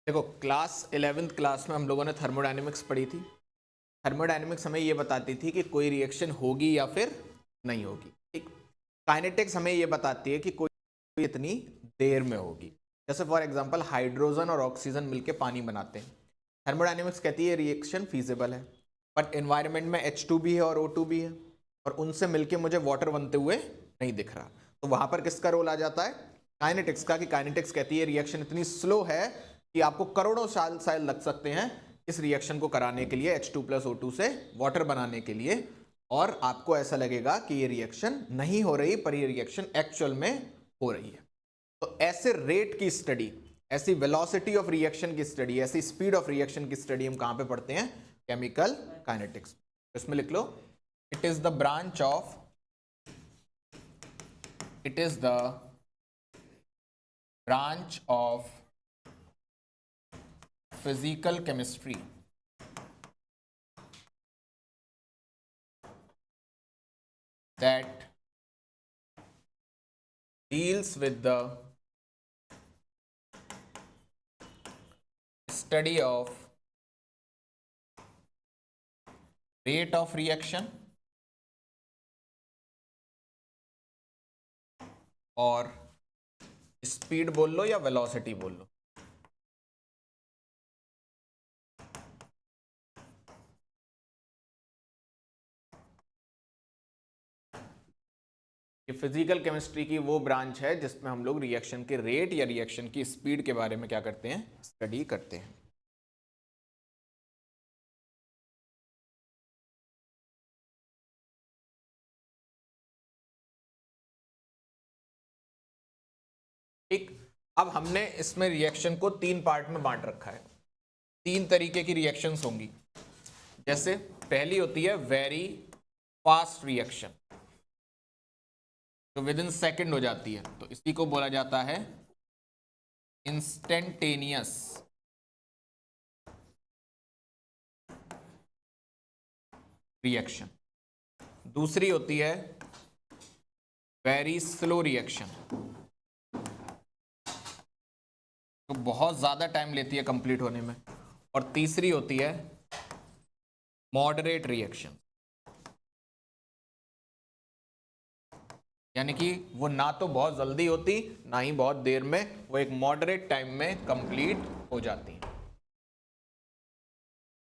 देखो class 11th class में हम लोगों ने थर्मोडायनेमिक्स पढ़ी थी। थर्मोडायनेमिक्स हमें ये बताती थी कि कोई रिएक्शन होगी या फिर नहीं होगी, ठीक। काइनेटिक्स हमें ये बताती है कि कोई इतनी देर में होगी। जैसे फॉर एग्जांपल हाइड्रोजन और ऑक्सीजन मिलके पानी बनाते हैं। थर्मोडायनेमिक्स कहती है रिएक्शन फीजिबल है, बट एनवायरनमेंट में H2 भी है और O2 भी है, और उनसे मिलके मुझे वाटर बनते हुए नहीं दिख रहा। तो वहां पर किसका रोल आ जाता है? काइनेटिक्स का। कि काइनेटिक्स कहती है रिएक्शन इतनी स्लो है कि आपको करोड़ों साल शायद लग सकते हैं इस रिएक्शन को कराने के लिए, H2+O2 से वाटर बनाने के लिए, और आपको ऐसा लगेगा कि ये रिएक्शन नहीं हो रही, पर ये रिएक्शन एक्चुअल में हो रही है। तो ऐसे रेट की स्टडी, ऐसी वेलोसिटी ऑफ रिएक्शन की स्टडी, ऐसी स्पीड ऑफ रिएक्शन की स्टडी हम कहां पे पढ़ते हैं? Chemical kinetics. इसमें लिख लो, it is the branch of, it is the branch of physical chemistry that deals with the study of rate of reaction और स्पीड बोल लो या वेलोसिटी बोल लो। ये फिजिकल केमिस्ट्री की वो ब्रांच है जिसमें हम लोग रिएक्शन के रेट या रिएक्शन की स्पीड के बारे में क्या करते हैं? स्टडी करते हैं। ठीक, अब हमने इसमें रिएक्शन को 3 पार्ट में बांट रखा है। 3 तरीके की रिएक्शंस होंगी। जैसे पहली होती है वेरी फास्ट रिएक्शन, जो विद इन सेकेंड हो जाती है, तो इसी को बोला जाता है इंस्टेंटेनियस रिएक्शन। दूसरी होती है वेरी स्लो रिएक्शन, तो बहुत ज्यादा टाइम लेती है कंप्लीट होने में। और तीसरी होती है मॉडरेट रिएक्शन, यानी कि वो ना तो बहुत जल्दी होती ना ही बहुत देर में, वो एक मॉडरेट टाइम में कंप्लीट हो जाती है।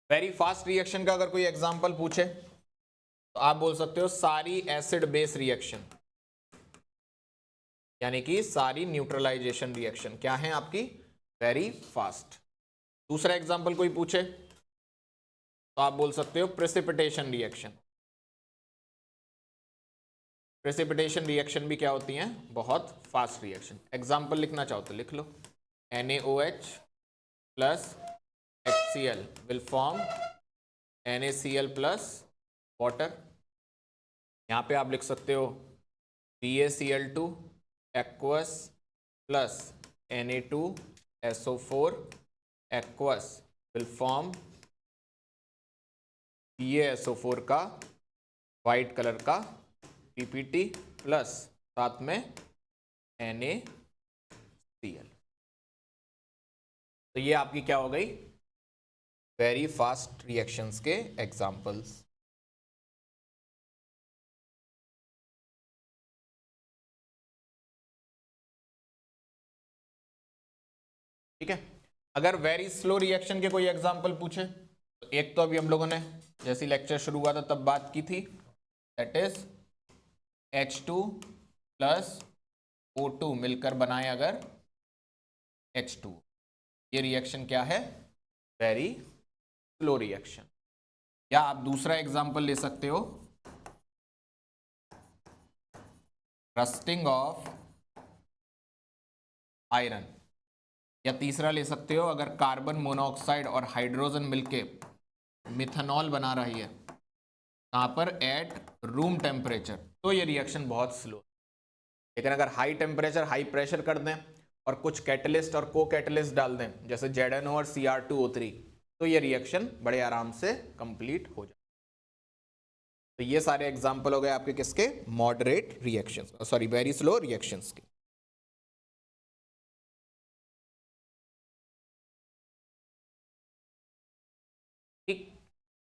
वेरी फास्ट रिएक्शन का अगर कोई एग्जांपल पूछे तो आप बोल सकते हो सारी एसिड बेस रिएक्शन, यानी कि सारी न्यूट्रलाइजेशन रिएक्शन क्या है आपकी? Very fast. दूसरा एग्जांपल कोई पूछे तो आप बोल सकते हो प्रेसिपिटेशन रिएक्शन। प्रेसिपिटेशन रिएक्शन भी क्या होती हैं? बहुत फास्ट रिएक्शन। एग्जांपल लिखना चाहो तो लिख लो, NaOH plus HCl will form NaCl plus water. यहाँ पे आप लिख सकते हो BaCl2 aqueous plus Na2SO4 aqueous will form BaSO4 का वाइट कलर का PPT प्लस साथ में NaCl। तो ये आपकी क्या हो गई? वेरी फास्ट रिएक्शंस के एग्जांपल्स। ठीक है। अगर वेरी स्लो रिएक्शन के कोई एग्जांपल पूछे तो एक तो अभी हम लोगों ने जैसी लेक्चर शुरू हुआ था तब बात की थी, that is H2 plus O2 मिलकर बनाए अगर H2, ये रिएक्शन क्या है? Very slow reaction. या आप दूसरा एग्जांपल ले सकते हो, रस्टिंग ऑफ आयरन। या तीसरा ले सकते हो, अगर कार्बन मोनोऑक्साइड और हाइड्रोजन मिलके मिथेनॉल बना रही है कहां पर? एट रूम टेम्परेचर, तो ये रिएक्शन बहुत स्लो। लेकिन अगर हाई टेम्परेचर हाई प्रेशर कर दें और कुछ कैटलिस्ट और को कैटलिस्ट डाल दें जैसे ZNO और Cr2O3, तो ये रिएक्शन बड़े आराम से कंप्लीट हो जाए। तो ये सारे एग्जांपल हो गए आपके किसके? Moderate reactions, sorry very slow reactions के। ठीक।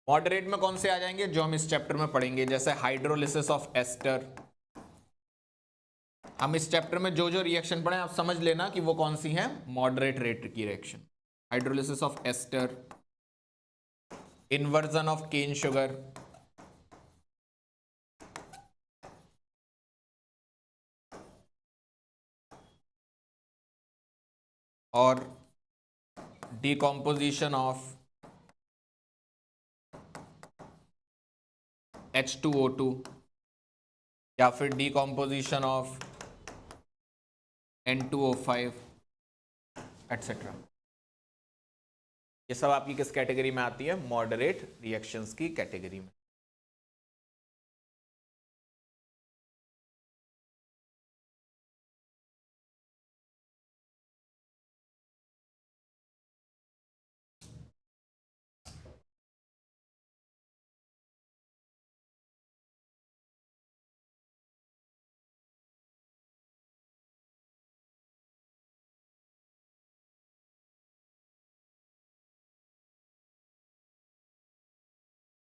मॉडरेट में कौन से आ जाएंगे जो हम इस चैप्टर में पढ़ेंगे, जैसे हाइड्रोलिसिस ऑफ एस्टर। हम इस चैप्टर में जो जो रिएक्शन पढ़े आप समझ लेना कि वो कौन सी हैं, मॉडरेट रेट की reaction. Hydrolysis of ester, inversion of cane sugar, और डिकॉम्पोजिशन ऑफ H2O2, या फिर डिकॉम्पोजिशन ऑफ N2O5 एटसेट्रा। ये सब आपकी किस कैटेगरी में आती है, मॉडरेट रिएक्शंस की कैटेगरी में।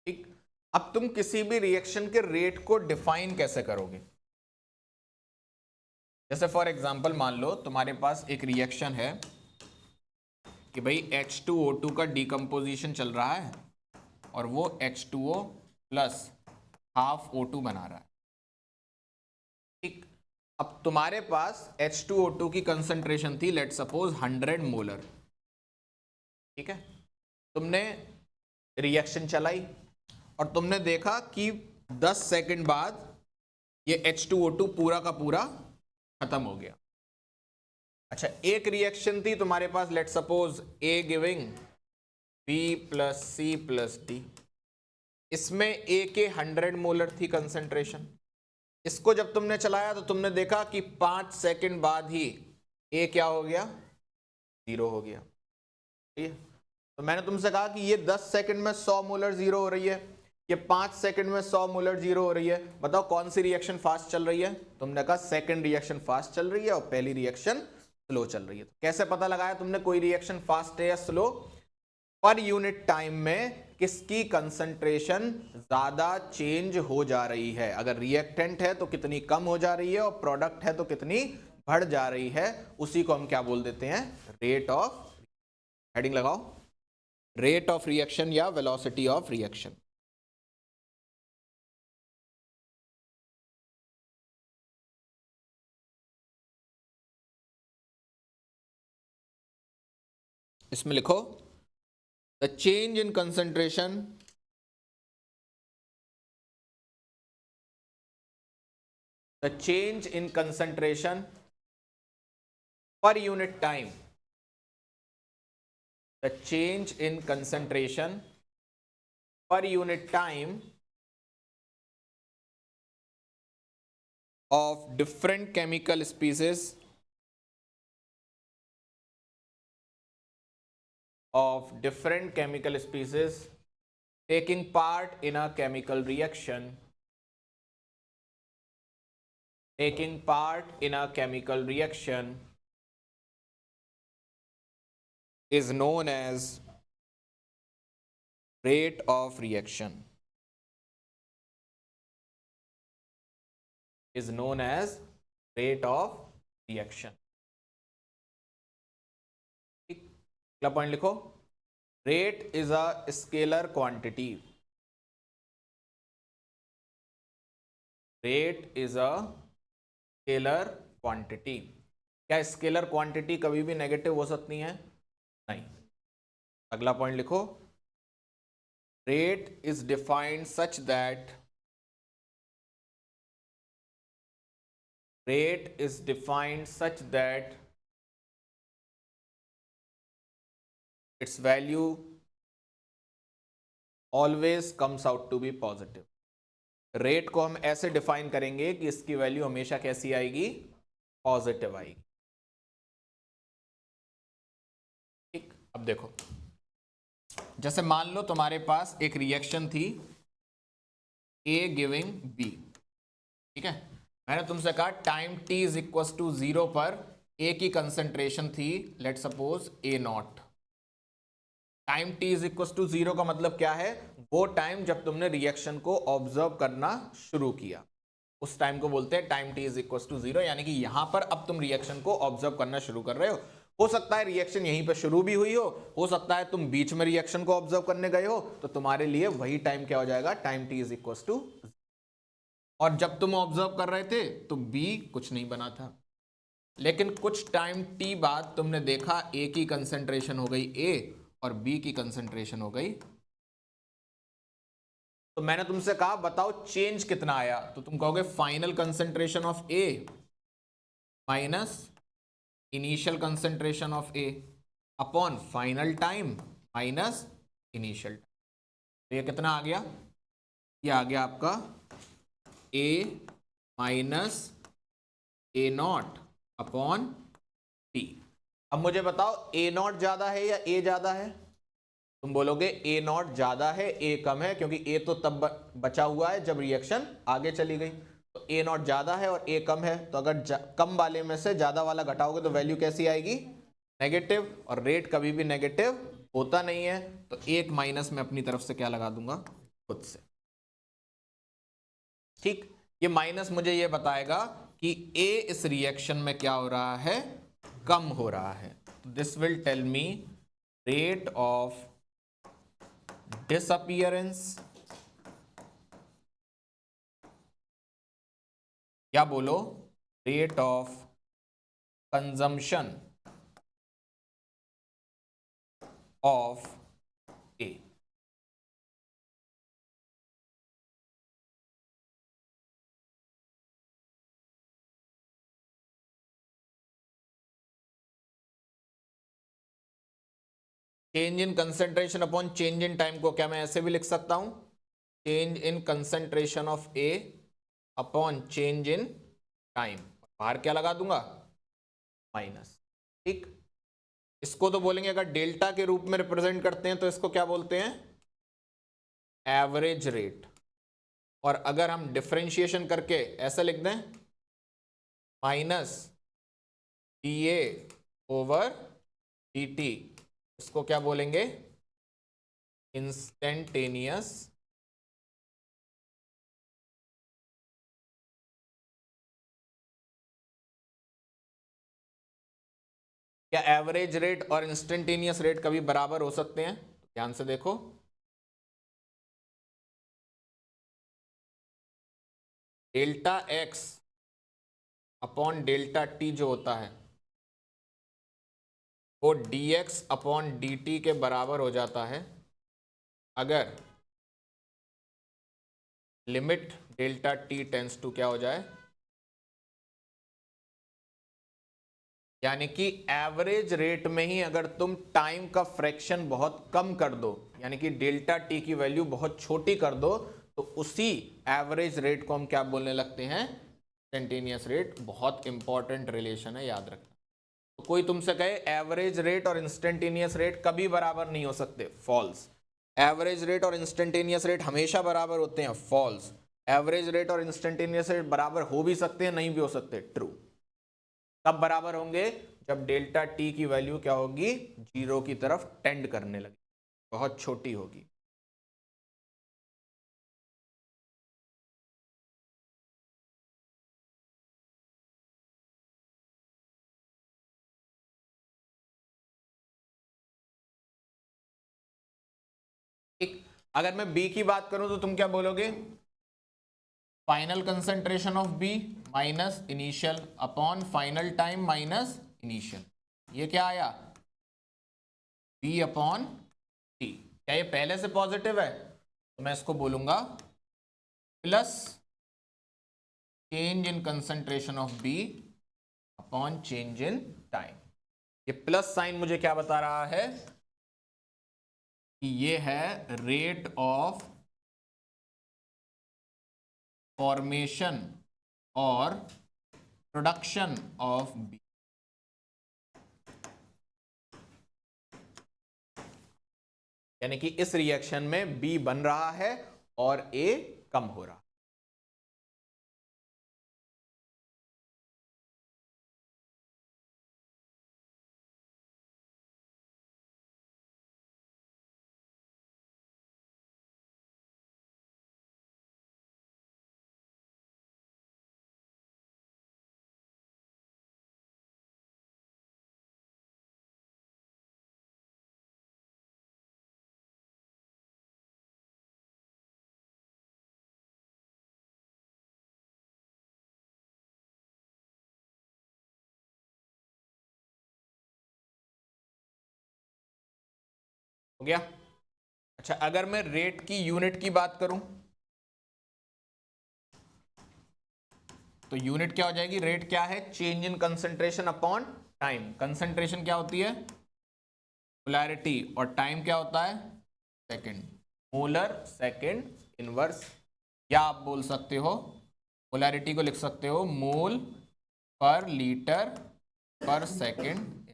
ठीक। अब तुम किसी भी रिएक्शन के रेट को डिफाइन कैसे करोगे। जैसे फॉर एग्जांपल मान लो तुम्हारे पास एक रिएक्शन है कि भाई H2O2 का डिकम्पोजिशन चल रहा है और वो H2O प्लस हाफ O2 बना रहा है। ठीक। अब तुम्हारे पास H2O2 की कंसंट्रेशन थी लेट सपोज 100 मोलर। ठीक है, तुमने रिएक्शन चलाई और तुमने देखा कि 10 सेकंड बाद ये H2O2 पूरा का पूरा खत्म हो गया। अच्छा, एक रिएक्शन थी तुम्हारे पास let suppose A giving B plus C plus D, इसमें A के 100 मोलर थी कंसंट्रेशन। इसको जब तुमने चलाया तो तुमने देखा कि 5 सेकंड बाद ही A क्या हो गया, 0 हो गया। ठीक है, तो मैंने तुमसे कहा कि ये 10 सेकंड में 100 मोलर 0 हो रही है, ये 5 सेकंड में 100 मोलर 0 हो रही है। बताओ कौन सी रिएक्शन फास्ट चल रही है। तुमने कहा सेकंड रिएक्शन फास्ट चल रही है और पहली रिएक्शन स्लो चल रही है। तो कैसे पता लगाया तुमने कोई रिएक्शन फास्ट है या स्लो, पर यूनिट टाइम में किसकी कंसंट्रेशन ज्यादा चेंज हो जा रही है। अगर रिएक्टेंट है तो कितनी कम हो जा रही है और प्रोडक्ट है तो कितनी बढ़ जा रही है, उसी को हम क्या बोल देते हैं, रेट ऑफ, हेडिंग लगाओ, रेट ऑफ रिएक्शन या वेलोसिटी ऑफ रिएक्शन। इसमें लिखो the change in concentration per unit time, the change in concentration per unit time of different chemical species taking part in a chemical reaction is known as rate of reaction, ठीक, अगला point लिखो, rate is a scalar quantity, क्या scalar quantity कभी भी negative हो सकती है, नहीं। अगला पॉइंट लिखो, rate is defined such that its value always comes out to be positive। Rate को हम ऐसे डिफाइन करेंगे कि इसकी वैल्यू हमेशा कैसी आएगी, पॉजिटिव आएगी। ठीक, अब देखो, जैसे मान लो तुम्हारे पास एक रिएक्शन थी A गिविंग B। ठीक है, मैंने तुमसे कहा time t is equal to 0 पर A की कंसंट्रेशन थी let suppose A0, time t is equal to 0 का मतलब क्या है? वो टाइम जब तुमने रिएक्शन को ऑब्जर्व करना शुरू किया, उस टाइम को बोलते हैं time t is equal to 0। यानी कि यहां पर अब तुम रिएक्शन को ऑब्जर्व करना शुरू कर रहे हो सकता है रिएक्शन यहीं पे शुरू भी हुई हो सकता है तुम बीच में रिएक्शन को ऑब्जर्व करने गए हो, तो तुम्हारे लिए वही टाइम क्या हो जाएगा? Time t is equal to. और जब तुम ऑब्जर्व कर रहे थे तो b कुछ नहीं बना था, लेकिन कुछ टाइम t बाद तुमने देखा a की कंसंट्रेशन हो गई a और b की कंसंट्रेशन हो गई। तो मैंने तुमसे कहा बताओ चेंज कितना आया, तो तुम कहोगे final concentration of a minus initial concentration of a upon final time minus initial time. तो ये कितना आ गया? ये आ गया आपका a minus A not upon T. अब मुझे बताओ ए नॉट ज्यादा है या ए ज्यादा है? तुम बोलोगे ए नॉट ज्यादा है, ए कम है, क्योंकि ए तो तब बचा हुआ है जब रिएक्शन आगे चली गई। तो ए नॉट ज्यादा है और ए कम है, तो अगर कम वाले में से ज्यादा वाला घटाओगे तो वैल्यू कैसी आएगी? नेगेटिव। और रेट कभी भी नेगेटिव होता नहीं है, तो एक माइनस में अपनी तरफ से क्या लगा दूंगा? खुद से। ठीक, ये माइनस मुझे ये बताएगा कि ए इस रिएक्शन में क्या हो रहा है? कम हो रहा है। This will tell me rate of disappearance या बोलो rate of consumption of A. Change in concentration upon change in time को क्या मैं ऐसे भी लिख सकता हूं? Change in concentration of A upon change in time, बाहर क्या लगा दूंगा? माइनस। ठीक, इसको तो बोलेंगे अगर डेल्टा के रूप में रिप्रेजेंट करते हैं तो इसको क्या बोलते हैं? Average rate. और अगर हम डिफरेंशिएशन करके ऐसा लिख दें minus D A over D T, इसको क्या बोलेंगे? इंस्टेंटेनियस क्या एवरेज रेट और इंस्टेंटेनियस रेट कभी बराबर हो सकते हैं? ध्यान से देखो, delta x upon delta T जो होता है वो dx अपॉन dt के बराबर हो जाता है अगर limit delta T tends to क्या हो जाए? यानी कि एवरेज रेट में ही अगर तुम टाइम का फ्रैक्शन बहुत कम कर दो, यानी कि डेल्टा टी की वैल्यू बहुत छोटी कर दो, तो उसी एवरेज रेट को हम क्या बोलने लगते हैं? Instantaneous rate. बहुत इंपॉर्टेंट रिलेशन है, याद रखना। तो कोई तुमसे कहे एवरेज रेट और इंस्टेंटेनियस रेट कभी बराबर नहीं हो सकते, फॉल्स। एवरेज रेट और इंस्टेंटेनियस रेट हमेशा बराबर होते हैं, फॉल्स। एवरेज रेट और इंस्टेंटेनियस रेट बराबर हो भी सकते हैं, नहीं भी हो सकते, ट्रू। कब बराबर होंगे? जब डेल्टा टी की वैल्यू क्या होगी? जीरो की तरफ टेंड करने लगी, बहुत छोटी होगी। ठीक, अगर मैं बी की बात करूं तो तुम क्या बोलोगे? Final concentration of B minus initial upon final time minus initial. ये क्या आया? B upon T. क्या ये पहले से पॉजिटिव है? तो मैं इसको बोलूंगा plus change in concentration of B upon change in time. ये प्लस साइन मुझे क्या बता रहा है? कि ये है रेट ऑफ फॉर्मेशन और प्रोडक्शन ऑफ बी। यानी कि इस रिएक्शन में बी बन रहा है और ए कम हो रहा है। हो गया। अच्छा, अगर मैं रेट की यूनिट की बात करूं तो यूनिट क्या हो जाएगी? रेट क्या है? Change in concentration upon time. Concentration क्या होती है? मोलैरिटी, और टाइम क्या होता है? Second, molar second inverse. या आप बोल सकते हो मोलैरिटी को लिख सकते हो मोल पर लीटर पर second.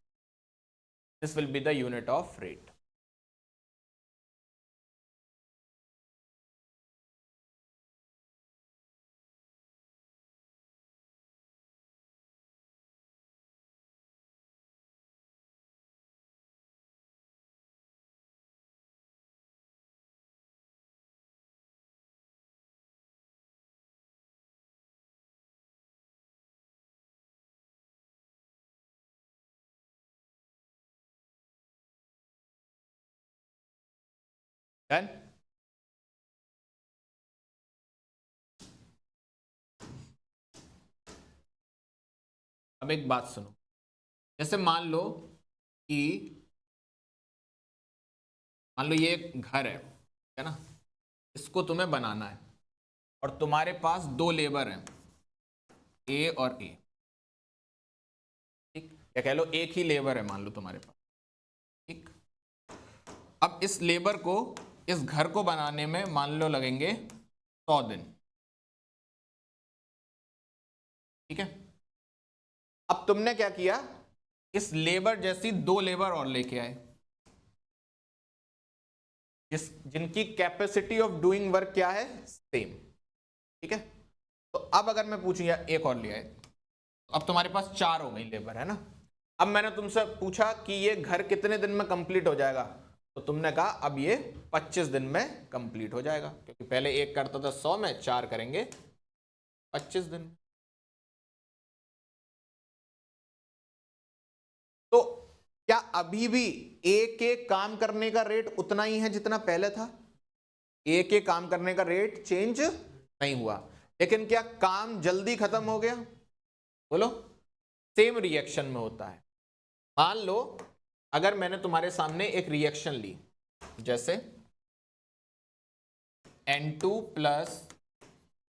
This will be the unit of rate. Done. अब एक बात सुनो, जैसे मान लो ये एक घर है ना, इसको तुम्हें बनाना है और तुम्हारे पास दो लेबर हैं, ए और ए। ठीक, या कह लो एक ही लेबर है मान लो तुम्हारे पास। ठीक, अब इस लेबर को इस घर को बनाने में मान लो लगेंगे 100 दिन। ठीक है, अब तुमने क्या किया, इस लेबर जैसी दो लेबर और लेके आए जिनकी कैपेसिटी ऑफ डूइंग वर्क क्या है? सेम। ठीक है, तो अब अगर मैं पूछूं या एक और ले आए, तो अब तुम्हारे पास 4 हो गई लेबर, है ना। अब मैंने तुमसे पूछा कि ये घर कितने दिन में कंप्लीट हो जाएगा, तो तुमने कहा अब ये 25 दिन में कंप्लीट हो जाएगा, क्योंकि पहले एक करता था 100 में, 4 करेंगे 25 दिन में। तो क्या अभी भी एक एक काम करने का रेट उतना ही है जितना पहले था? एक एक काम करने का रेट चेंज नहीं हुआ, लेकिन क्या काम जल्दी खत्म हो गया? बोलो। सेम रिएक्शन में होता है। मान लो अगर मैंने तुम्हारे सामने एक रिएक्शन ली, जैसे N2 plus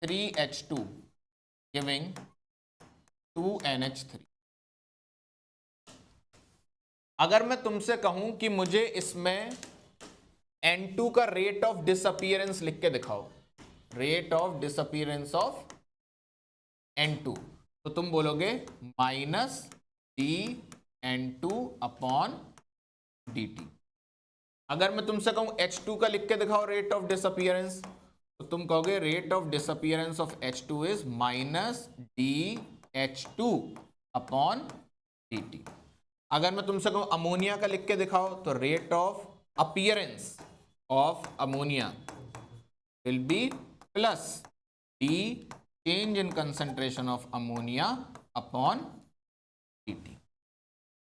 3H2 giving 2NH3। अगर मैं तुमसे कहूं कि मुझे इसमें N2 का रेट ऑफ डिसअपीयरेंस लिख के दिखाओ, rate of disappearance of N2, तो तुम बोलोगे माइनस dN2 अपॉन dt। अगर मैं तुमसे कहूं H2 का लिख के दिखाओ रेट ऑफ डिसअपीयरेंस, तो तुम कहोगे rate of disappearance of H2 is minus dH2 upon dt। अगर मैं तुमसे कहूं अमोनिया का लिख के दिखाओ, तो rate of appearance of ammonia will be plus d change in concentration of ammonia upon dt।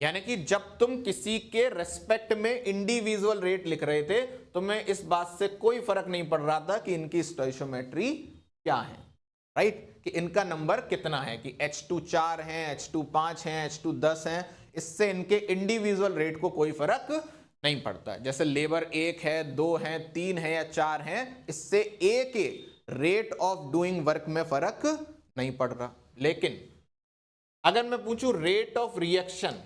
यानी कि जब तुम किसी के रेस्पेक्ट में इंडिविजुअल रेट लिख रहे थे, तो मैं इस बात से कोई फर्क नहीं पड़ रहा था कि इनकी स्टोइशियोमेट्री क्या है, राइट, कि इनका नंबर कितना है, कि H2 4 है, H2 5 है, H2 10 है, इससे इनके इंडिविजुअल रेट को कोई फर्क नहीं पड़ता। जैसे लेबर 1 है, 2 है, 3 है या 4 है, इससे एक रेट ऑफ डूइंग वर्क में फर्क नहीं पड़ रहा। लेकिन अगर मैं पूछूं रेट ऑफ रिएक्शन,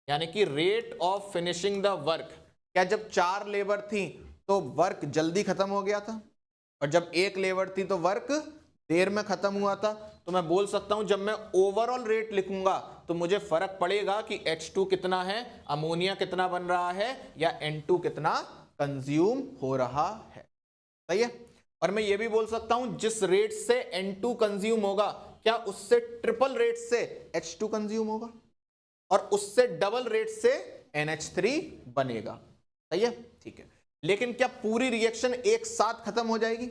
यानी कि rate of finishing the work, क्या जब 4 लेबर थी तो वर्क जल्दी खत्म हो गया था, और जब एक लेबर थी तो वर्क देर में खत्म हुआ था? तो मैं बोल सकता हूं जब मैं ओवरऑल रेट लिखूंगा तो मुझे फर्क पड़ेगा कि H2 कितना है, अमोनिया कितना बन रहा है, या N2 कितना कंज्यूम हो रहा है। सही है। और मैं ये भी बोल सकता हूं जिस रेट से N2 कंज्यूम होगा, क्या उससे ट्रिपल रेट से H2 कंज्यूम होगा, और उससे डबल रेट से NH3 बनेगा। सही है, ठीक है। लेकिन क्या पूरी रिएक्शन एक साथ खत्म हो जाएगी?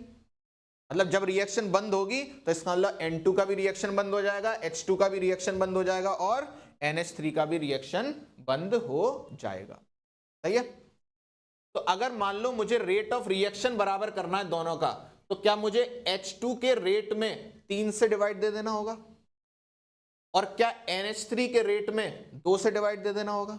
मतलब जब रिएक्शन बंद होगी तो इसका मतलब N2 का भी रिएक्शन बंद हो जाएगा, H2 का भी रिएक्शन बंद हो जाएगा, और NH3 का भी रिएक्शन बंद हो जाएगा। सही है। तो अगर मान लो मुझे रेट ऑफ रिएक्शन बराबर करना है दोनों का, तो क्या मुझे H2 के रेट में 3 से डिवाइड दे देना होगा, और क्या NH3 के रेट में 2 से डिवाइड दे देना होगा?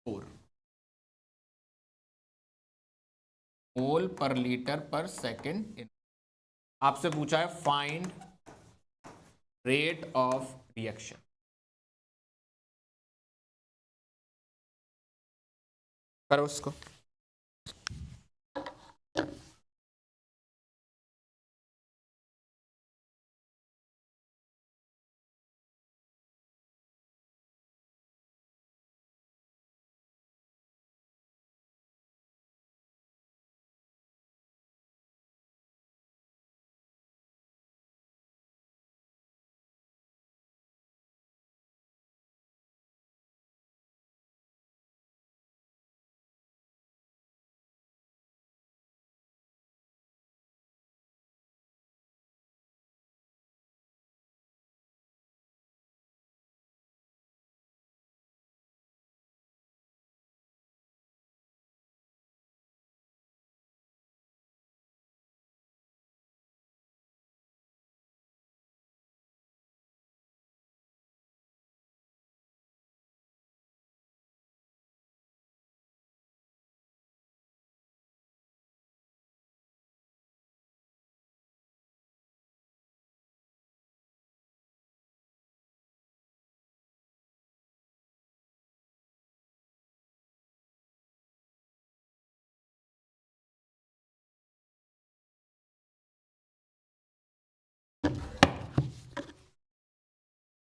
4 मोल पर लीटर पर सेकेंड। आपसे पूछा है फाइंड रेट ऑफ रिएक्शन। करो उसको।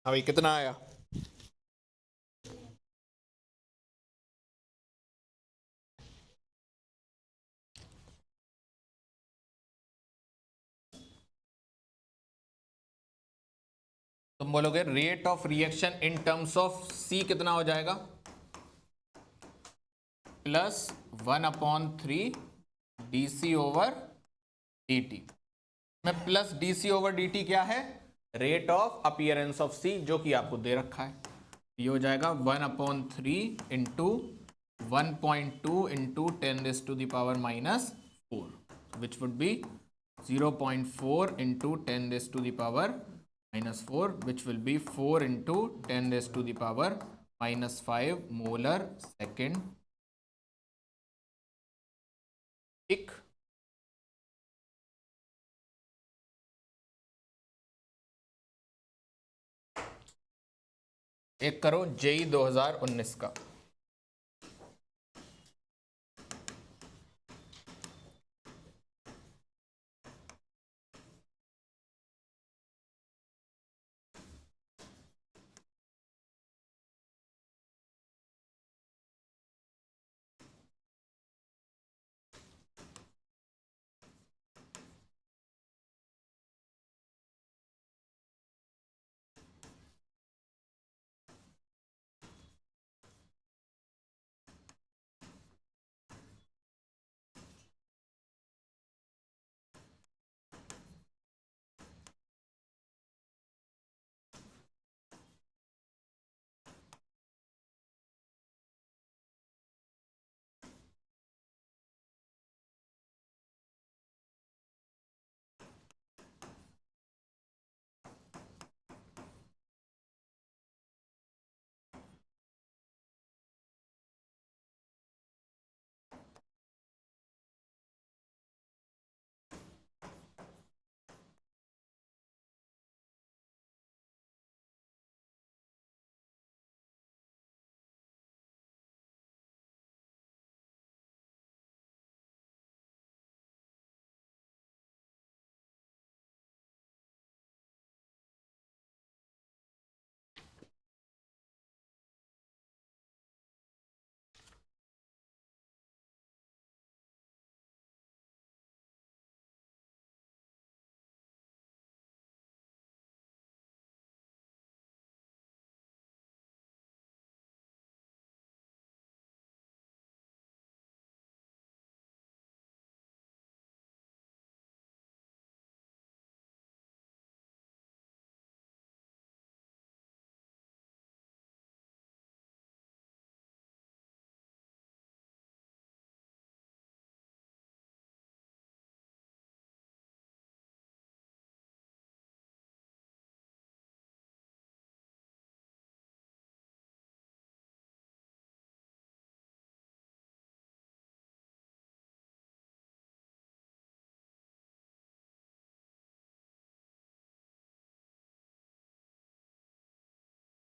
अभी कितना आया? तुम बोलोगे rate of reaction in terms of C कितना हो जाएगा? Plus 1/3 D over D T. में plus D over D T क्या है? Rate of appearance of C, जो कि आपको दे रखा है। ये हो जाएगा 1/3 into 1.2 into 10⁻⁻⁴, which would be 0.4 into 10⁻⁻⁴, which will be 4 into 10⁻⁻5 molar second. ठीक। एक करो जेई 2019 का।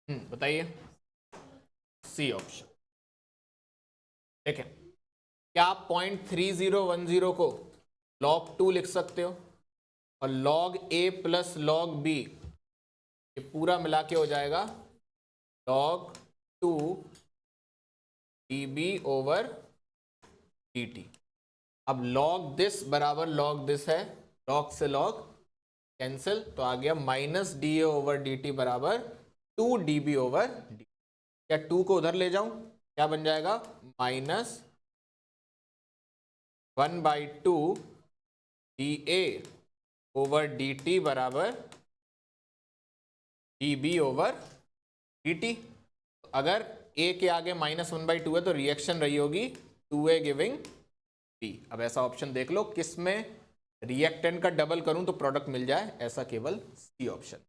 बताइए, सी ऑप्शन। देखें, क्या आप 0.3010 को log 2 लिख सकते हो, और log a plus log b ये पूरा मिला के हो जाएगा log 2 db ओवर dt। अब log दिस बराबर log दिस है, log से log कैंसिल, तो आ गया minus D A over D T बराबर 2 db ओवर डी। क्या 2 को उधर ले जाऊं, क्या बन जाएगा, minus 1/2 D A over D T बराबर D B over D T. अगर a के आगे -1/2 है तो रिएक्शन रही होगी 2a गिविंग b। अब ऐसा ऑप्शन देख लो किसमें रिएक्टेंट का डबल करूं तो प्रोडक्ट मिल जाए, ऐसा केवल सी ऑप्शन।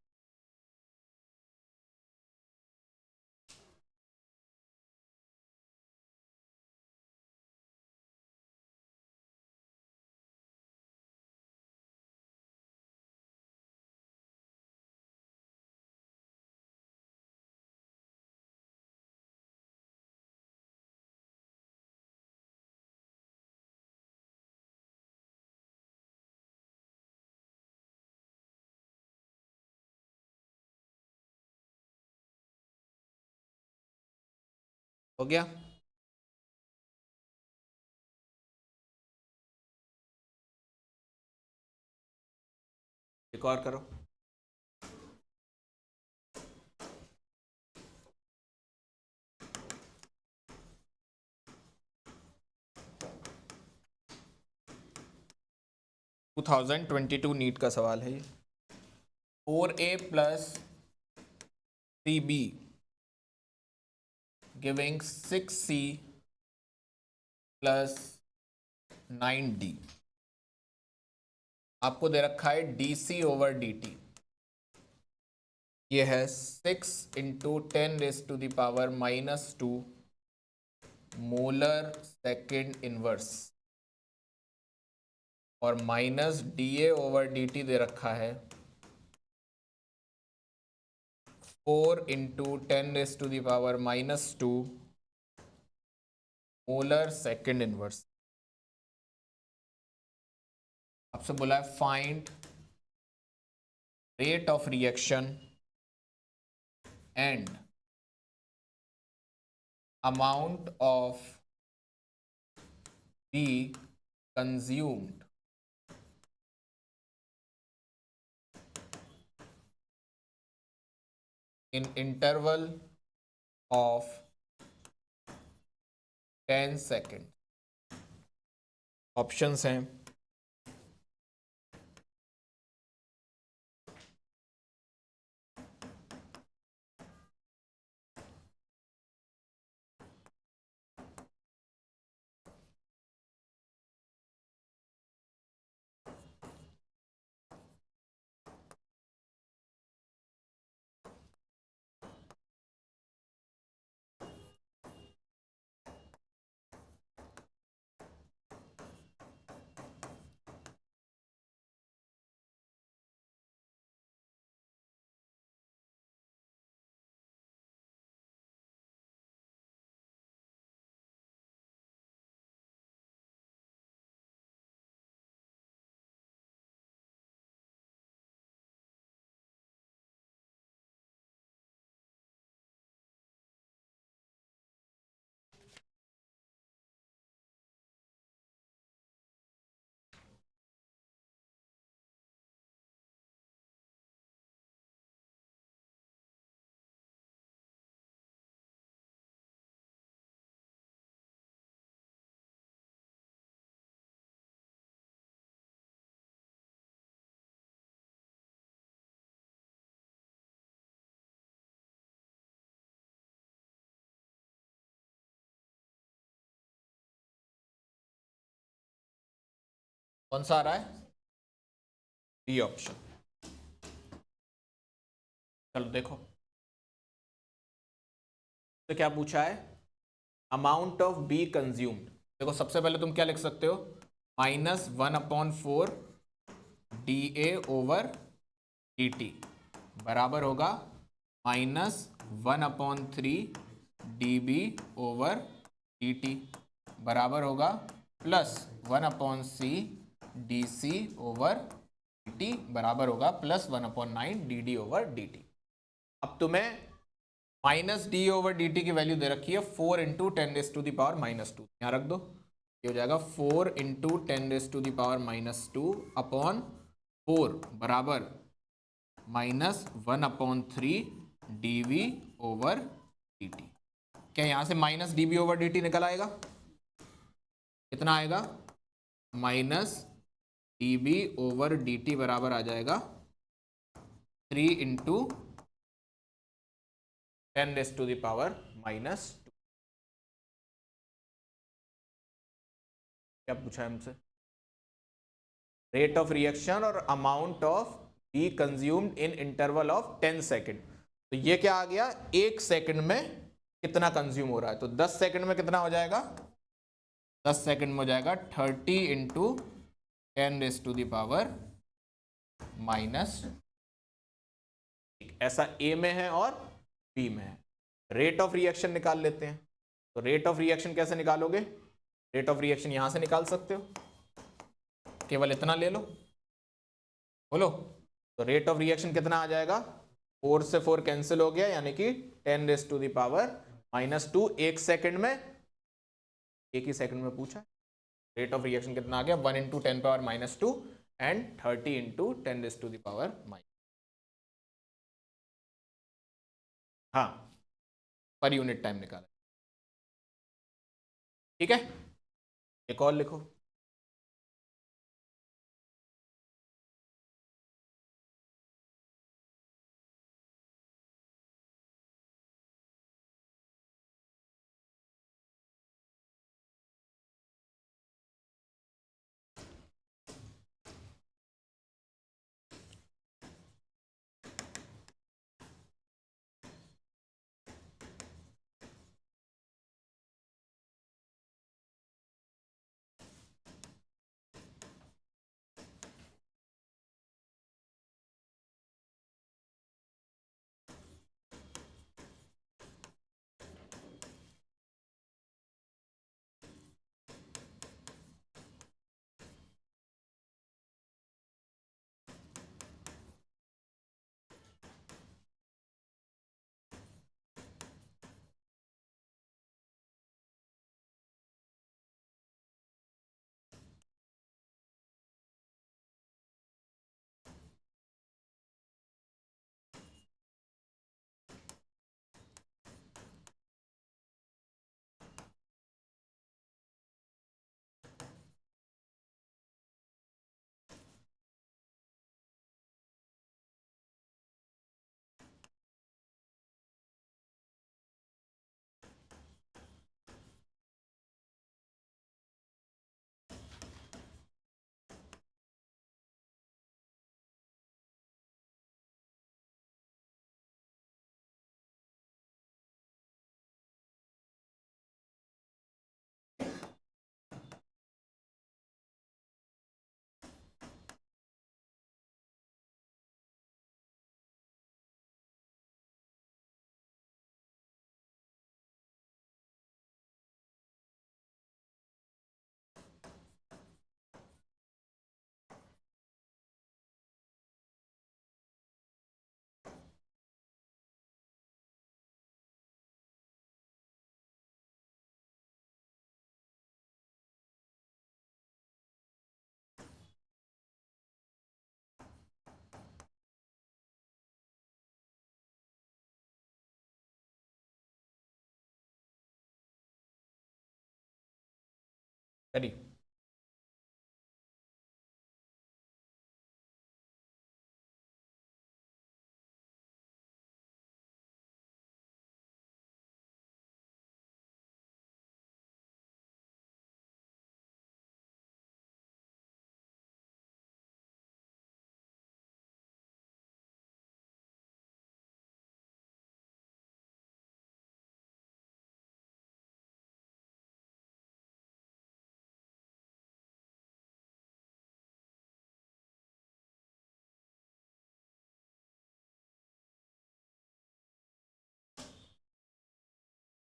हो गया, एक और करो। टू 2022 नीट का सवाल है ये। 4a plus 3b giving 6c plus 9d। आपको दे रखा है dc ओवर dt, ये है 6 × 10⁻⁻² मोलर सेकेंड इनवर्स, और minus D A over D T दे रखा है 4 × 10⁻⁻² मोलर सेकेंड इनवर्स। आपसे बोला है find rate of reaction and amount of be consumed in interval of 10 second. Options हैं कौन सा आ रहा है, डी ऑप्शन। चलो देखो तो क्या पूछा है, अमाउंट ऑफ बी कंज्यूम्ड। देखो सबसे पहले तुम क्या लिख सकते हो, -1/4 D A over D T बराबर होगा -1/3 dB/dt बराबर होगा +1/c/dc/dt बराबर होगा +1/9 dd/dt। अब तुम्हें -d/dt की वैल्यू दे रखी है 4 × 10⁻², यहाँ रख दो, ये हो जाएगा 4 × 10⁻² अपॉन 4 बराबर -1/3 dV/dt। क्या यहां से -dB/dt निकल आएगा? कितना आएगा? -dB/dt बराबर आ जाएगा 3 × 10⁻²। क्या पूछा है हमसे? रेट ऑफ रिएक्शन और amount of be consumed in interval of 10 second. तो ये क्या आ गया? 1 सेकंड में कितना कंज्यूम हो रहा है, तो 10 सेकंड में कितना हो जाएगा? 10 सेकंड में हो जाएगा 30 × 10⁻⁻। ऐसा ए में है और बी में है। रेट ऑफ रिएक्शन निकाल लेते हैं। तो रेट ऑफ रिएक्शन कैसे निकालोगे? रेट ऑफ रिएक्शन यहां से निकाल सकते हो, केवल इतना ले लो, बोलो। तो रेट ऑफ रिएक्शन कितना आ जाएगा? 4 से 4 कैंसिल हो गया, यानी कि 10⁻⁻²। 1 सेकंड में, एक ही सेकंड में पूछा। रेट ऑफ रिएक्शन कितना आ गया? 1 × 10⁻² एंड 30 × 10⁻⁻। हाँ, पर यूनिट टाइम निकाला। ठीक है, एक और लिखो। करी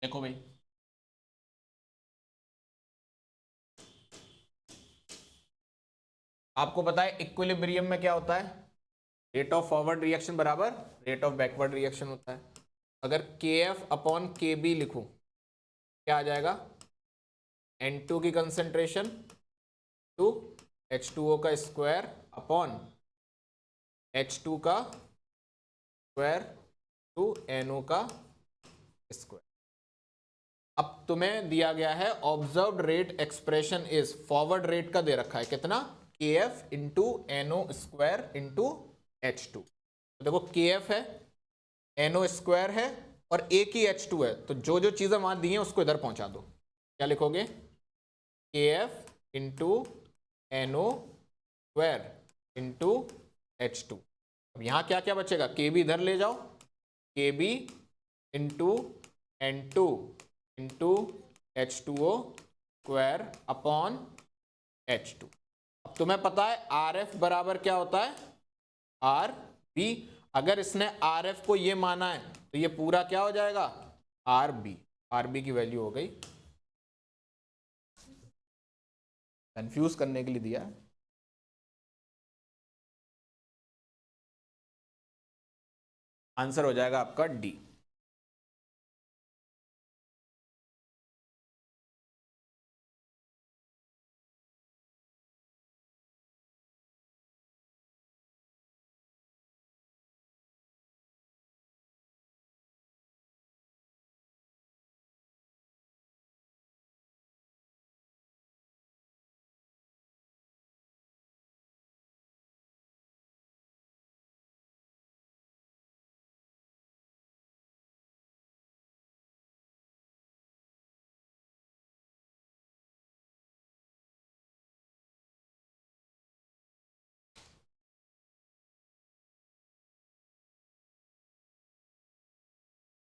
देखो भाई, आपको पता है इक्विलिब्रियम में क्या होता है, रेट ऑफ फॉरवर्ड रिएक्शन बराबर रेट ऑफ बैकवर्ड रिएक्शन होता है। अगर के एफ अपॉन के बी लिखूं, क्या आ जाएगा, N2 की कंसेंट्रेशन टू H2O का स्क्वायर अपॉन H2 का स्क्वायर टू NO का स्क्वायर। अब तुम्हें दिया गया है observed rate expression is, forward rate का दे रखा है कितना, के F into NO square into H2। देखो के एफ है, NO स्क्वायर है और एक ही H2 है, तो जो जो चीजें वहां दी हैं उसको इधर पहुंचा दो। क्या लिखोगे, के F into NO square into H2। अब यहां क्या क्या बचेगा, के बी इधर ले जाओ, K B into N2 into H2O square upon H2। अब तुम्हें पता है आर एफ बराबर क्या होता है, आर बी। अगर इसने आर एफ को ये माना है तो ये पूरा क्या हो जाएगा, आर बी। आर बी की वैल्यू हो गई, कंफ्यूज करने के लिए दिया है। आंसर हो जाएगा आपका डी।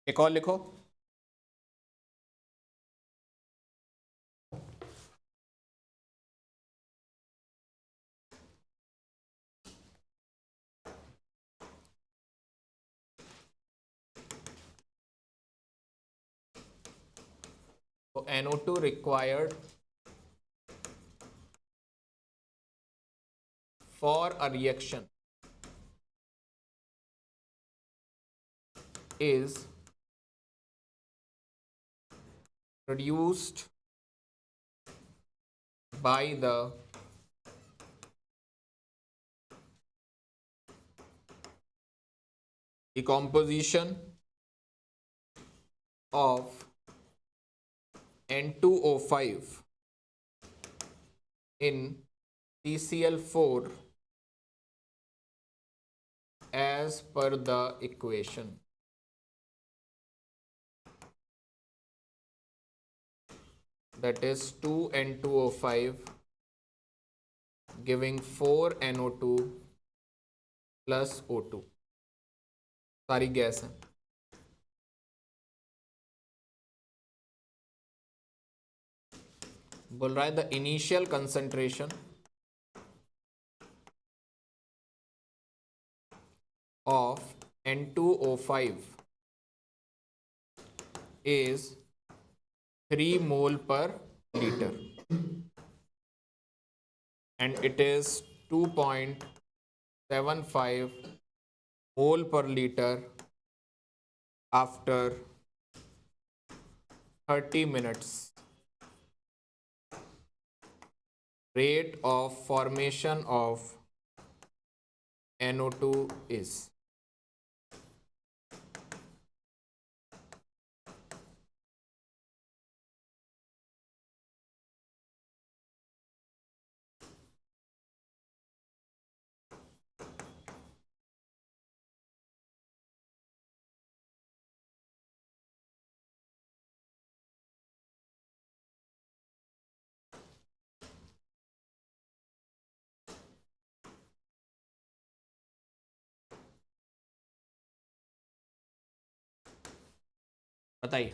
एक और लिखो, तो NO2 required for a reaction is produced by the decomposition of N2O5 in CCl4 as per the equation. That is 2N2O5 giving 4NO2 plus O2, सारी गैस है। बोल रहा है the initial concentration of N2O5 is 3 mole per liter and it is 2.75 mole per liter after 30 minutes. Rate of formation of NO2 is, बताइए।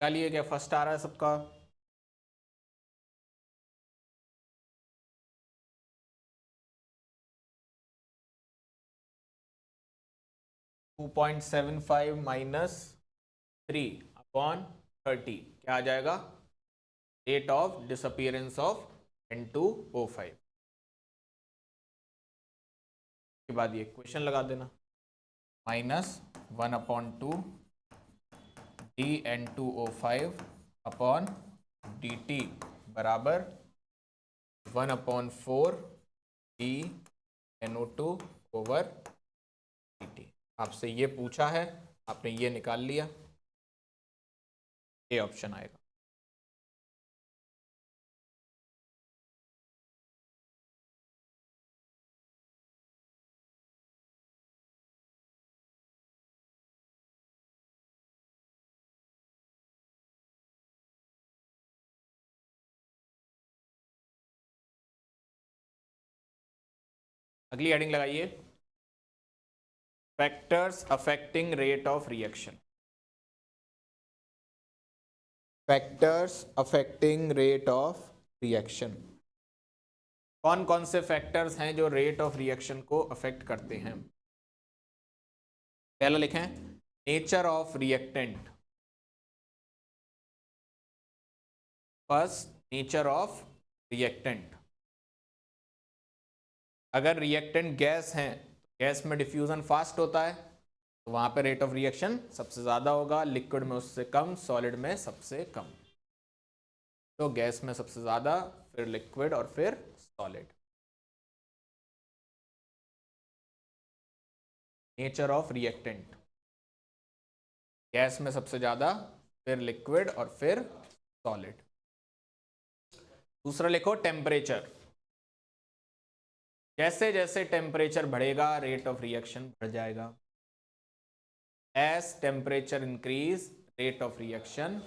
निकालिए, क्या first आ रहा है सबका? टू 2.75 माइनस 3/30 क्या आ जाएगा? Rate of disappearance of N2O5 के बाद ये क्वेश्चन लगा देना, -1/2 dN2O5 अपॉन dt बराबर 1/4 dNO2 ओवर dt। आपसे ये पूछा है, आपने ये निकाल लिया, ये ऑप्शन आएगा। अगली हेडिंग लगाइए, factors affecting rate of reaction. Factors affecting rate of reaction, कौन कौन से फैक्टर्स हैं जो रेट ऑफ रिएक्शन को अफेक्ट करते हैं? पहला लिखें, nature of reactant. First, nature of reactant. अगर रिएक्टेंट गैस है, गैस में डिफ्यूजन फास्ट होता है, तो वहां पे रेट ऑफ रिएक्शन सबसे ज्यादा होगा, लिक्विड में उससे कम, सॉलिड में सबसे कम। तो गैस में सबसे ज्यादा, फिर लिक्विड और फिर solid. Nature of reactant, gas में सबसे ज्यादा, फिर लिक्विड और फिर सॉलिड। दूसरा लिखो, टेम्परेचर। जैसे जैसे टेम्परेचर बढ़ेगा रेट ऑफ रिएक्शन बढ़ जाएगा। As temperature increase rate of reaction.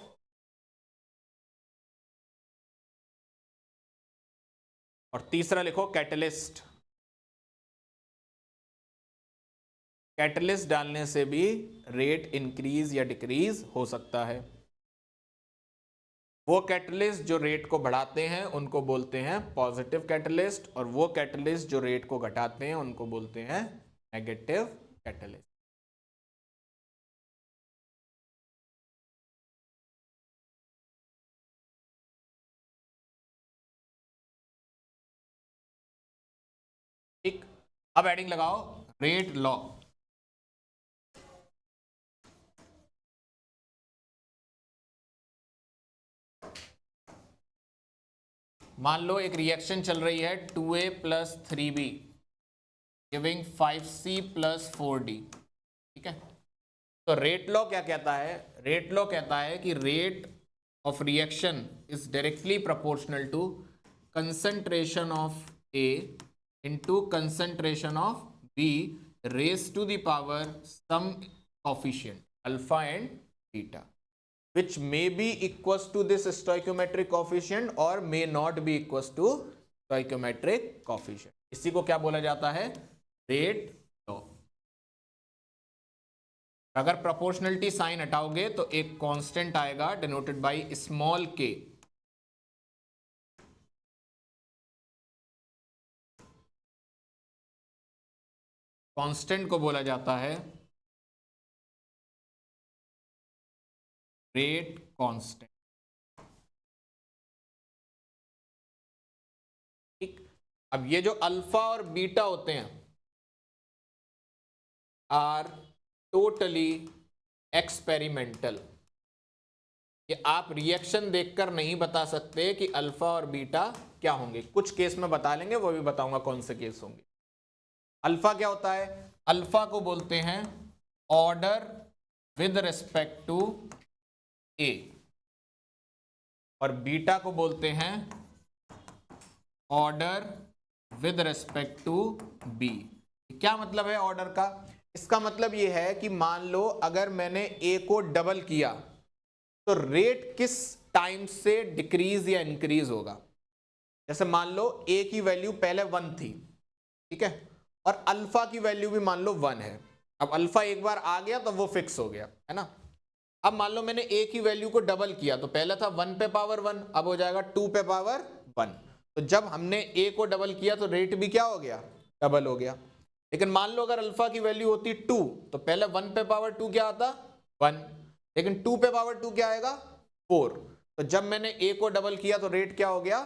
और तीसरा लिखो, कैटलिस्ट। कैटलिस्ट डालने से भी रेट इंक्रीज या डिक्रीज हो सकता है। वो कैटलिस्ट जो रेट को बढ़ाते हैं उनको बोलते हैं पॉजिटिव कैटलिस्ट, और वो कैटलिस्ट जो रेट को घटाते हैं उनको बोलते हैं नेगेटिव कैटलिस्ट। ठीक, अब हेडिंग लगाओ, रेट लॉ। मान लो एक रिएक्शन चल रही है 2A + 3B giving 5C + 4D। ठीक है, तो रेट लॉ क्या कहता है? रेट लॉ कहता है कि rate of reaction is directly proportional to concentration of A into concentration of B raise to the power some coefficient alpha and beta, which may be equals to this stoichiometric coefficient or may not be equals to stoichiometric coefficient। इसी को क्या बोला जाता है? Rate law. अगर proportionality sign हटाओगे तो एक constant आएगा denoted by small k। Constant को बोला जाता है रेट कांस्टेंट। ठीक, अब ये जो अल्फा और बीटा होते हैं आर टोटली एक्सपेरिमेंटल। ये आप रिएक्शन देखकर नहीं बता सकते कि अल्फा और बीटा क्या होंगे। कुछ केस में बता लेंगे, वो भी बताऊंगा कौन से केस होंगे। अल्फा क्या होता है? अल्फा को बोलते हैं order with respect to A, और बीटा को बोलते हैं order with respect to B. क्या मतलब है ऑर्डर का? इसका मतलब यह है कि मान लो अगर मैंने ए को डबल किया तो रेट किस टाइम से डिक्रीज या इंक्रीज होगा। जैसे मान लो ए की वैल्यू पहले 1 थी, ठीक है, और अल्फा की वैल्यू भी मान लो 1 है। अब अल्फा एक बार आ गया तो वो फिक्स हो गया, है ना। अब मान लो मैंने ए की वैल्यू को डबल किया, तो पहले था 1 पे पावर 1, अब हो जाएगा 2 पे पावर 1। तो जब हमने ए को डबल किया तो रेट भी क्या हो गया, डबल हो गया। लेकिन मान लो अगर अल्फा की वैल्यू होती 2, तो पहले 1 पे पावर 2 क्या आता 1, लेकिन 2 पे पावर 2 क्या आएगा 4। तो जब मैंने ए को डबल किया तो रेट क्या हो गया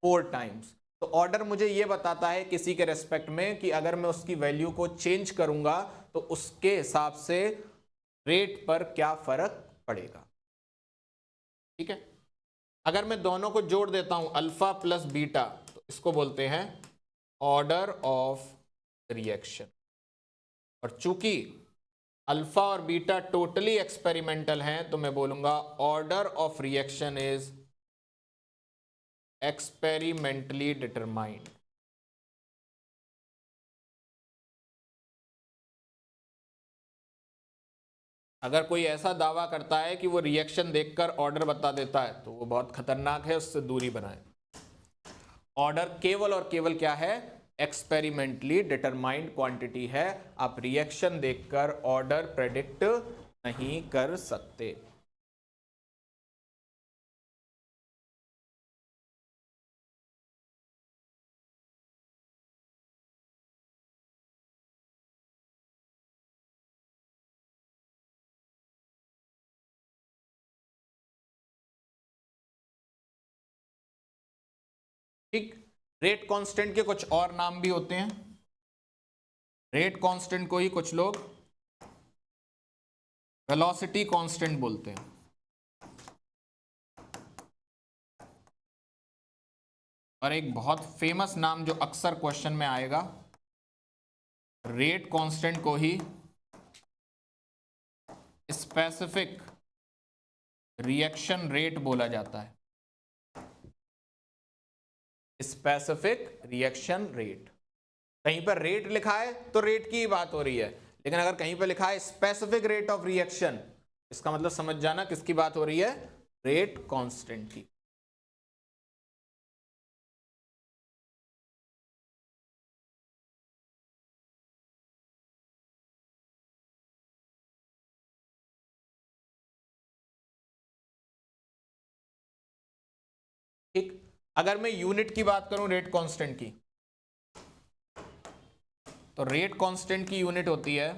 4 टाइम्स। तो ऑर्डर मुझे ये बताता है किसी के रेस्पेक्ट में कि अगर मैं उसकी वैल्यू को चेंज करूंगा तो उसके हिसाब से रेट पर क्या फर्क पड़ेगा। ठीक है, अगर मैं दोनों को जोड़ देता हूं अल्फा प्लस बीटा, तो इसको बोलते हैं ऑर्डर ऑफ रिएक्शन। और चूंकि अल्फा और बीटा टोटली एक्सपेरिमेंटल हैं, तो मैं बोलूंगा order of reaction is experimentally determined. अगर कोई ऐसा दावा करता है कि वो रिएक्शन देखकर ऑर्डर बता देता है तो वो बहुत खतरनाक है, उससे दूरी बनाएं। ऑर्डर केवल और केवल क्या है, एक्सपेरिमेंटली डिटरमाइंड क्वांटिटी है। आप रिएक्शन देखकर ऑर्डर प्रेडिक्ट नहीं कर सकते। ठीक, रेट कांस्टेंट के कुछ और नाम भी होते हैं। रेट कांस्टेंट को ही कुछ लोग वेलोसिटी कांस्टेंट बोलते हैं। और एक बहुत फेमस नाम जो अक्सर क्वेश्चन में आएगा, रेट कांस्टेंट को ही स्पेसिफिक रिएक्शन रेट बोला जाता है। स्पेसिफिक रिएक्शन रेट, कहीं पर रेट लिखा है तो रेट की ही बात हो रही है, लेकिन अगर कहीं पर लिखा है स्पेसिफिक रेट ऑफ रिएक्शन, इसका मतलब समझ जाना किसकी बात हो रही है, रेट कांस्टेंट की। ठीक, अगर मैं यूनिट की बात करूं रेट कांस्टेंट की, तो रेट कांस्टेंट की यूनिट होती है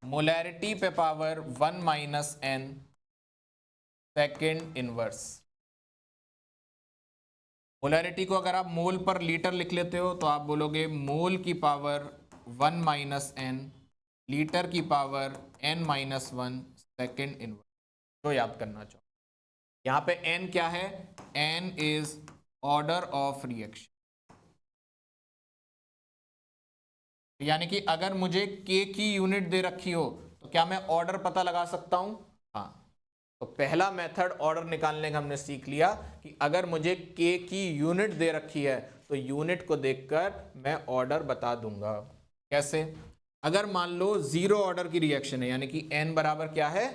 मोलैरिटी पे power 1 minus n second inverse. Molarity को अगर आप मोल पर लीटर लिख लेते हो तो आप बोलोगे मोल की पावर 1 माइनस n लीटर की power n minus 1 second inverse. तो याद करना चाहो, यहां पे n क्या है, n is order of reaction. यानी कि अगर मुझे k की यूनिट दे रखी हो तो क्या मैं ऑर्डर पता लगा सकता हूं, हाँ। तो पहला मेथड ऑर्डर निकालने का हमने सीख लिया कि अगर मुझे k की यूनिट दे रखी है तो यूनिट को देखकर मैं ऑर्डर बता दूंगा। कैसे, अगर मान लो जीरो ऑर्डर की रिएक्शन है, यानी कि n बराबर क्या है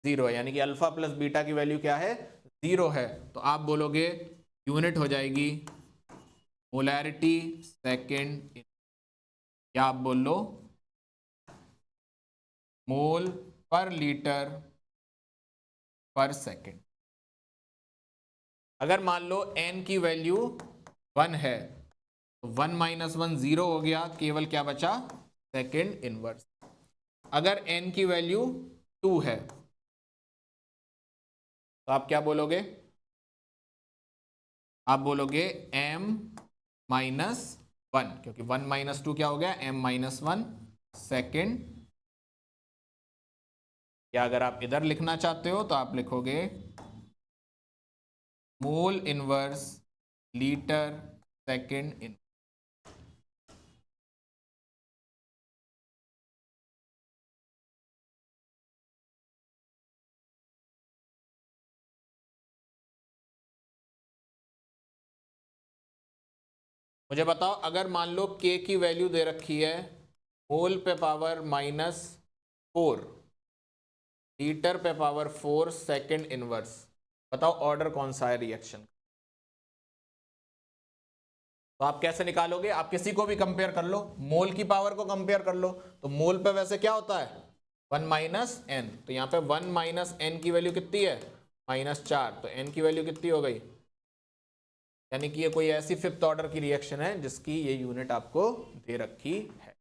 0, यानी कि अल्फा प्लस बीटा की वैल्यू क्या है 0 है, तो आप बोलोगे यूनिट हो जाएगी मोलैरिटी सेकेंड, या आप बोल लो मोल पर लीटर पर सेकेंड। अगर मान लो n की वैल्यू 1 है तो 1 माइनस 1 0 हो गया, केवल क्या बचा सेकेंड इनवर्स। अगर n की वैल्यू 2 है तो आप क्या बोलोगे, आप बोलोगे m माइनस 1, क्योंकि 1 माइनस 2 क्या हो गया m माइनस 1 सेकेंड। या अगर आप इधर लिखना चाहते हो तो आप लिखोगे mole inverse litre second in. मुझे बताओ, अगर मान लो k की वैल्यू दे रखी है मोल पे पावर -4 लीटर पे पावर 4 सेकेंड इनवर्स, बताओ ऑर्डर कौन सा है रिएक्शन। तो आप कैसे निकालोगे, आप किसी को भी कंपेयर कर लो, मोल की पावर को कंपेयर कर लो, तो मोल पे वैसे क्या होता है 1 माइनस एन, तो यहाँ पे 1 माइनस एन की वैल्यू कितनी है, -4, तो एन की वैल्यू कितनी हो गई, यानी कि ये कोई ऐसी फिफ्थ ऑर्डर की रिएक्शन है जिसकी ये यूनिट आपको दे रखी है।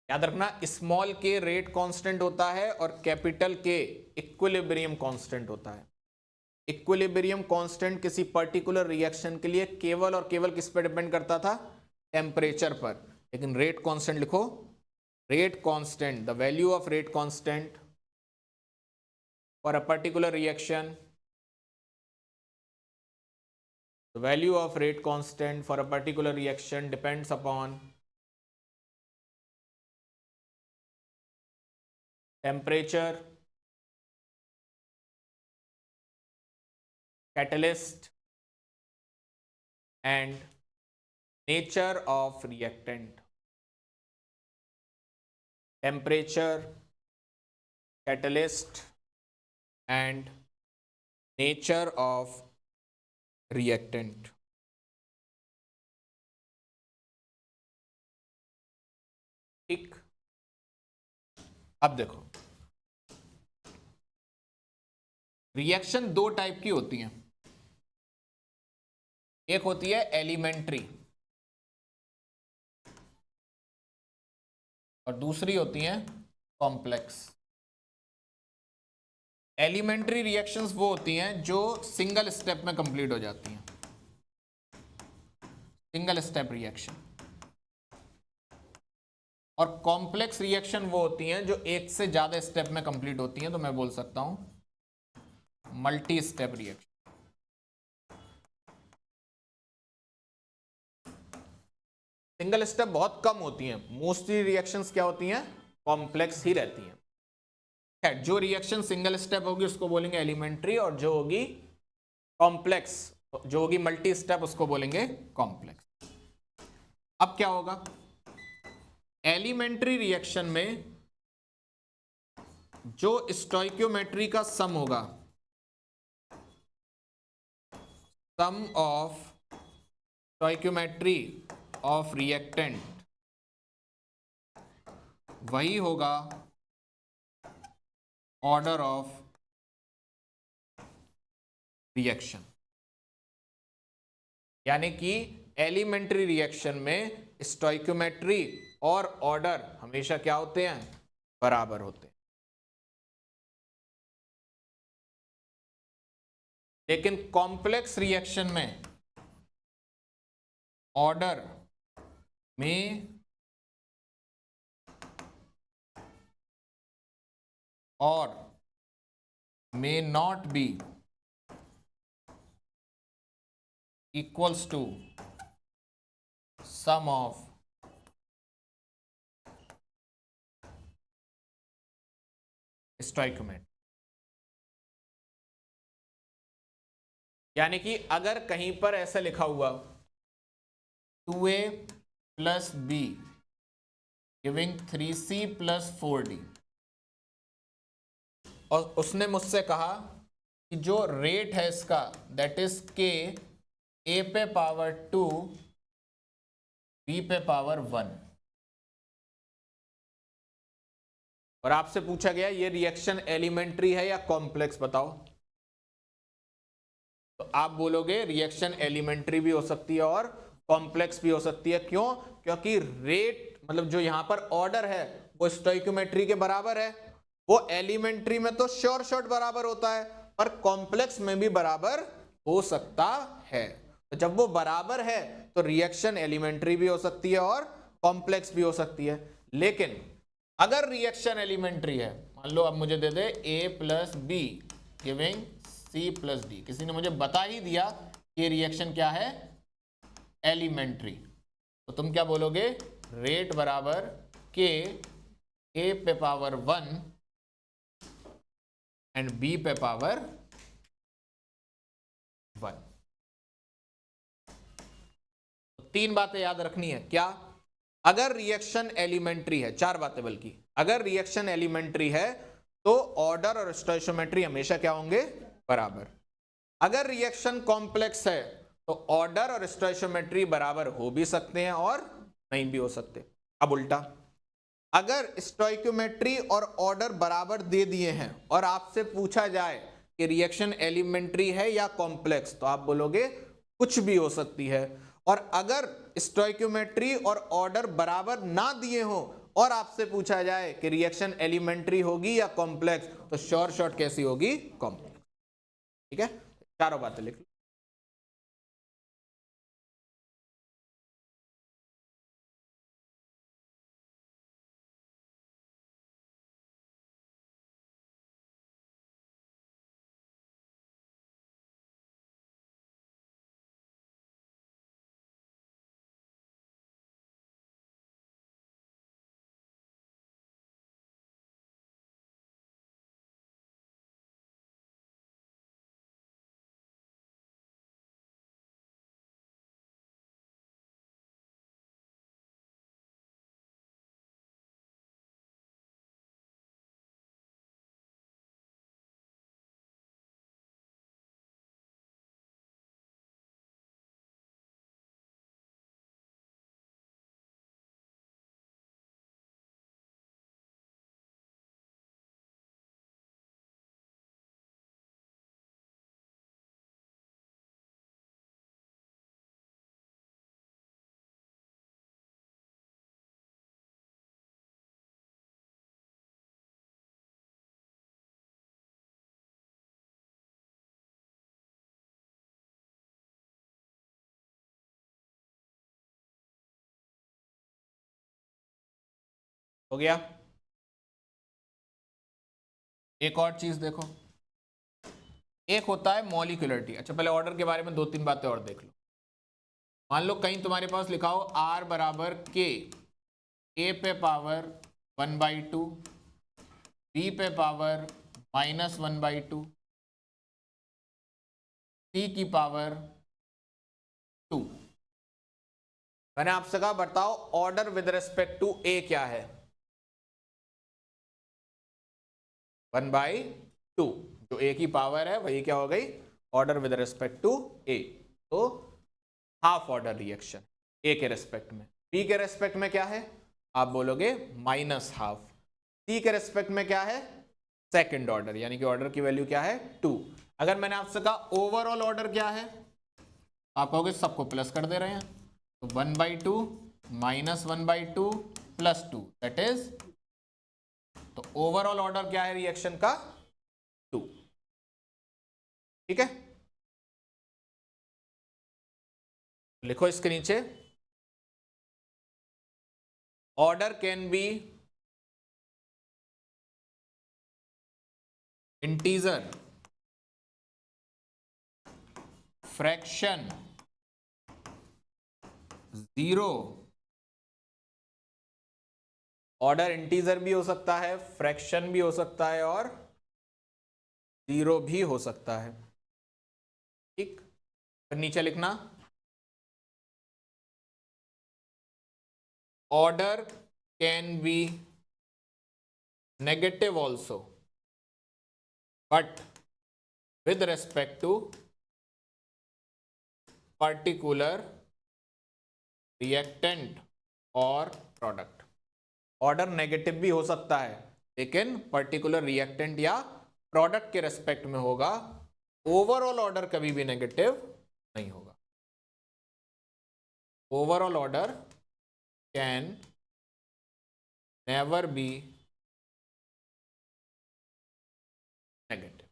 याद रखना, स्मॉल के रेट कांस्टेंट होता है और कैपिटल के इक्विलिब्रियम कांस्टेंट होता है। इक्विलिब्रियम कांस्टेंट किसी पर्टिकुलर रिएक्शन के लिए केवल और केवल किस पर डिपेंड करता था, टेम्परेचर पर। लेकिन रेट कांस्टेंट लिखो, rate constant, the value of rate constant for a particular reaction, the value of rate constant for a particular reaction depends upon temperature, catalyst and nature of reactant. Temperature, catalyst and nature of reactant. ठीक, अब देखो, reaction दो type की होती हैं। एक होती है एलिमेंट्री और दूसरी होती है कॉम्प्लेक्स। एलिमेंट्री रिएक्शंस वो होती हैं जो सिंगल स्टेप में कंप्लीट हो जाती हैं, सिंगल स्टेप रिएक्शन। और कॉम्प्लेक्स रिएक्शन वो होती हैं जो एक से ज्यादा स्टेप में कंप्लीट होती हैं, तो मैं बोल सकता हूं multi step reaction. Single step बहुत कम होती हैं, मोस्टली रिएक्शंस क्या होती हैं, कॉम्प्लेक्स ही रहती हैं। खैर, जो रिएक्शन सिंगल स्टेप होगी उसको बोलेंगे एलिमेंट्री, और जो होगी कॉम्प्लेक्स, जो होगी मल्टी स्टेप, उसको बोलेंगे कॉम्प्लेक्स। अब क्या होगा, एलिमेंट्री रिएक्शन में जो स्टोइकियोमेट्री का सम होगा, सम ऑफ स्टोइकियोमेट्री ऑफ रिएक्टेंट, वही होगा ऑर्डर ऑफ रिएक्शन। यानी कि एलिमेंट्री रिएक्शन में स्टोइकियोमेट्री और ऑर्डर हमेशा क्या होते हैं, बराबर होते हैं। लेकिन कॉम्प्लेक्स रिएक्शन में ऑर्डर में और may not be equals to sum of stoichiometry. यानी कि अगर कहीं पर ऐसा लिखा हुआ 2a plus b giving 3c plus 4d, और उसने मुझसे कहा कि जो रेट है इसका दैट इज के a पे पावर 2 b पे पावर 1, और आपसे पूछा गया ये रिएक्शन एलिमेंट्री है या कॉम्प्लेक्स, बताओ। तो आप बोलोगे रिएक्शन एलिमेंट्री भी हो सकती है और कॉम्प्लेक्स भी हो सकती है। क्यों? क्योंकि रेट मतलब जो यहां पर ऑर्डर है वो स्टोइकियोमेट्री के बराबर है। वो एलिमेंट्री में तो श्योर शॉर्ट बराबर होता है, पर कॉम्प्लेक्स में भी बराबर हो सकता है। तो जब वो बराबर है तो रिएक्शन एलिमेंट्री भी हो सकती है और कॉम्प्लेक्स भी हो सकती है। लेकिन अगर रिएक्शन एलिमेंट्री है, मान लो अब मुझे दे दे a plus be giving c plus D, किसी ने मुझे बता ही दिया कि रिएक्शन क्या है, एलिमेंट्री, तो तुम क्या बोलोगे, रेट बराबर के a पे पावर 1 एंड b पे पावर 1। तो तीन बातें याद रखनी है। क्या? अगर रिएक्शन एलिमेंट्री है, चार बातें बल्कि, अगर रिएक्शन एलिमेंट्री है तो ऑर्डर और स्टोइकियोमेट्री हमेशा क्या होंगे, बराबर। अगर रिएक्शन कॉम्प्लेक्स है तो ऑर्डर और स्टोइकियोमेट्री बराबर हो भी सकते हैं और नहीं भी हो सकते। अब उल्टा, अगर स्टोइकियोमेट्री और ऑर्डर बराबर दे दिए हैं और आपसे पूछा जाए कि रिएक्शन एलिमेंट्री है या कॉम्प्लेक्स, तो आप बोलोगे कुछ भी हो सकती है। और अगर स्टोइकियोमेट्री और ऑर्डर बराबर ना दिए हो और आपसे पूछा जाए कि रिएक्शन एलिमेंट्री होगी या कॉम्प्लेक्स, तो श्योर शॉर्ट कैसी होगी, कॉम्प्लेक्स। ठीक है, चारों बातें लिख लो। हो गया। एक और चीज देखो, एक होता है मॉलिक्यूलरिटी। अच्छा, पहले ऑर्डर के बारे में दो तीन बातें और देख लो। मान लो कहीं तुम्हारे पास लिखा हो R बराबर K, A पे पावर 1/2, B पे पावर -1/2, C की पावर 2। मैंने आपसे कहा बताओ order with respect to A क्या है, 1/2। जो A की पावर है वही क्या हो गई, order with respect to A। तो हाफ ऑर्डर रिएक्शन A के रेस्पेक्ट में। B के रेस्पेक्ट में क्या है, आप बोलोगे -हाफ। C के रेस्पेक्ट में क्या है, सेकंड ऑर्डर, यानी कि ऑर्डर की वैल्यू क्या है, 2। अगर मैंने आपसे कहा ओवरऑल ऑर्डर क्या है, आप कहोगे सबको प्लस कर दे रहे हैं, तो 1/2 -1/2 +2, दैट इज, तो ओवरऑल ऑर्डर क्या है रिएक्शन का, 2। ठीक है, लिखो इसके नीचे, order can be integer, fraction, zero. Order integer भी हो सकता है, फ्रैक्शन भी हो सकता है और जीरो भी हो सकता है। ठीक, फिर नीचे लिखना, order can be negative also but with respect to particular reactant और product। ऑर्डर नेगेटिव भी हो सकता है लेकिन पर्टिकुलर रिएक्टेंट या प्रोडक्ट के रेस्पेक्ट में होगा। ओवरऑल ऑर्डर कभी भी नेगेटिव नहीं होगा। Overall order can never be negative.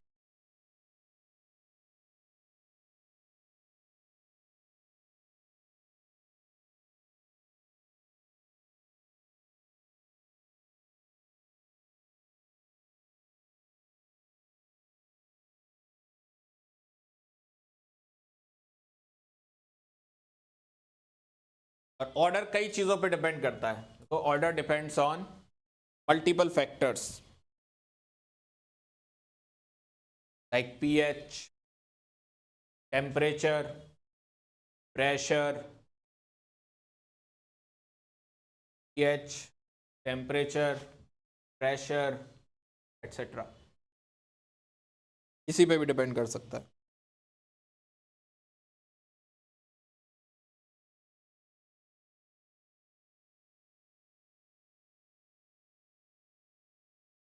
और ऑर्डर कई चीजों पे डिपेंड करता है, तो order depends on multiple factors like pH, temperature, pressure, pH, temperature, pressure etcetera, इसी पे भी डिपेंड कर सकता है।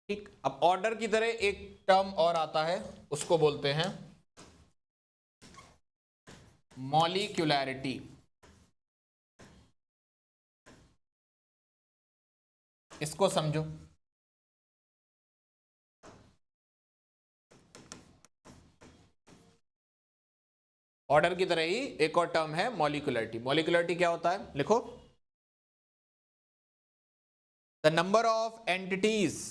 ठीक, अब ऑर्डर की तरह एक टर्म और आता है, उसको बोलते हैं मॉलिक्यूलैरिटी। इसको समझो। ऑर्डर की तरह ही एक और टर्म है मॉलिक्यूलैरिटी। मॉलिक्यूलैरिटी क्या होता है, लिखो। The number of entities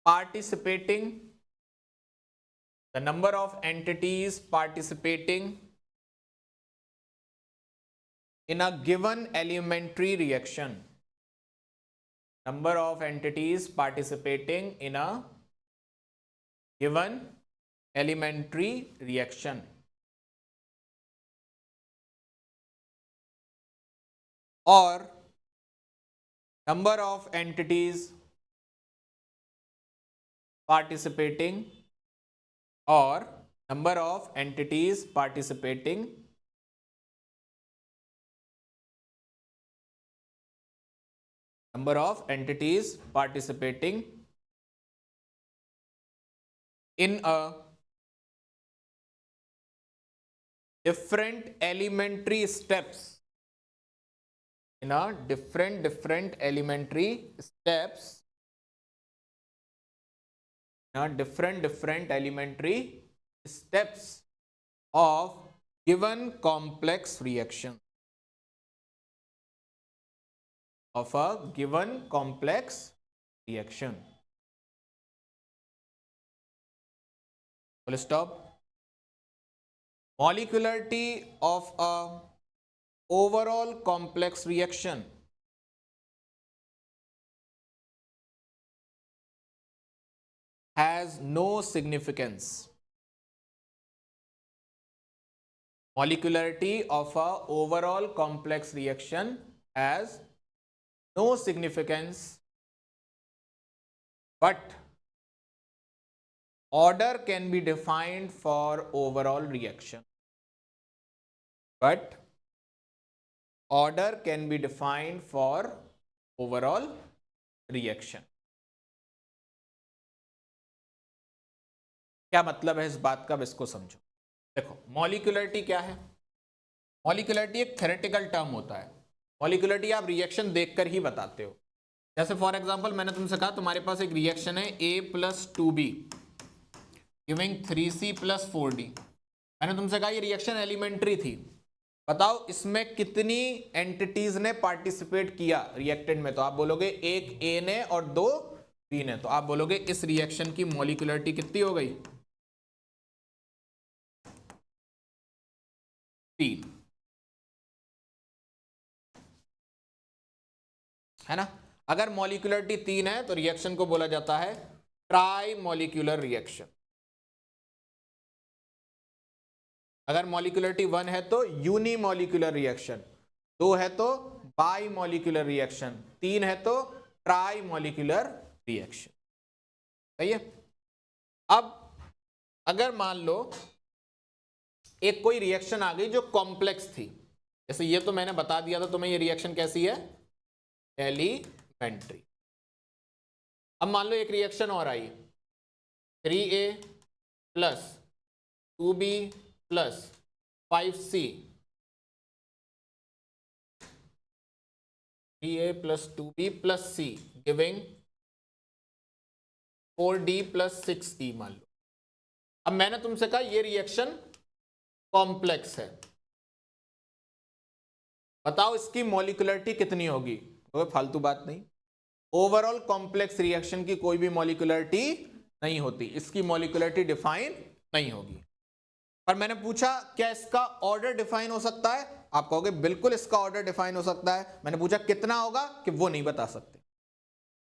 participating, the number of entities participating in a given elementary reaction, number of entities participating in a given elementary reaction, or number of entities participating, or number of entities participating number of entities participating in a different elementary steps, in a different elementary steps, different elementary steps of given complex reaction, of a given complex reaction. Full stop. Molecularity of a overall complex reaction has no significance. Molecularity of a overall complex reaction has no significance, but order can be defined for overall reaction. But order can be defined for overall reaction. क्या मतलब है इस बात का, इसको समझो। देखो, molecularity क्या है? मॉलिक्यूलरिटी एक थ्योरेटिकल टर्म होता है। मॉलिक्यूलरिटी आप रिएक्शन देखकर ही बताते हो। जैसे फॉर एग्जांपल मैंने तुमसे कहा तुम्हारे पास एक रिएक्शन है A+2B गिविंग 3C+4D। मैंने तुमसे कहा ये रिएक्शन एलिमेंट्री थी, बताओ इसमें कितनी एंटिटीज ने पार्टिसिपेट किया रिएक्टेंट में। तो आप बोलोगे एक A ने और 2 B ने। तो आप बोलोगे इस रिएक्शन की मॉलिक्यूलरिटी कितनी हो गई? 3, है ना। अगर मॉलिक्यूलरिटी 3 है तो रिएक्शन को बोला जाता है ट्राई मॉलिक्यूलर रिएक्शन। अगर मॉलिक्यूलरिटी 1 है तो यूनिमॉलिक्यूलर रिएक्शन, 2 है तो बाई मॉलिक्यूलर रिएक्शन, 3 है तो ट्राई मॉलिक्यूलर रिएक्शन। सही है। अब अगर मान लो एक कोई रिएक्शन आ गई जो कॉम्प्लेक्स थी, जैसे ये तो मैंने बता दिया था तुम्हें ये रिएक्शन कैसी है, एलिमेंट्री। अब मान लो एक रिएक्शन और आई 3A + 2B + 5C, 3A + 2B + C giving 4D + 6E मान लो। अब मैंने तुमसे कहा ये रिएक्शन कॉम्प्लेक्स है, बताओ इसकी मॉलिक्यूलरिटी कितनी होगी। तो फालतू बात नहीं, ओवरऑल कॉम्प्लेक्स रिएक्शन की कोई भी मॉलिक्यूलरिटी नहीं होती, इसकी मॉलिक्यूलरिटी डिफाइन नहीं होगी। पर मैंने पूछा क्या इसका ऑर्डर डिफाइन हो सकता है, आप कहोगे बिल्कुल इसका ऑर्डर डिफाइन हो सकता है। मैंने पूछा कितना होगा, कि वो नहीं बता सकते,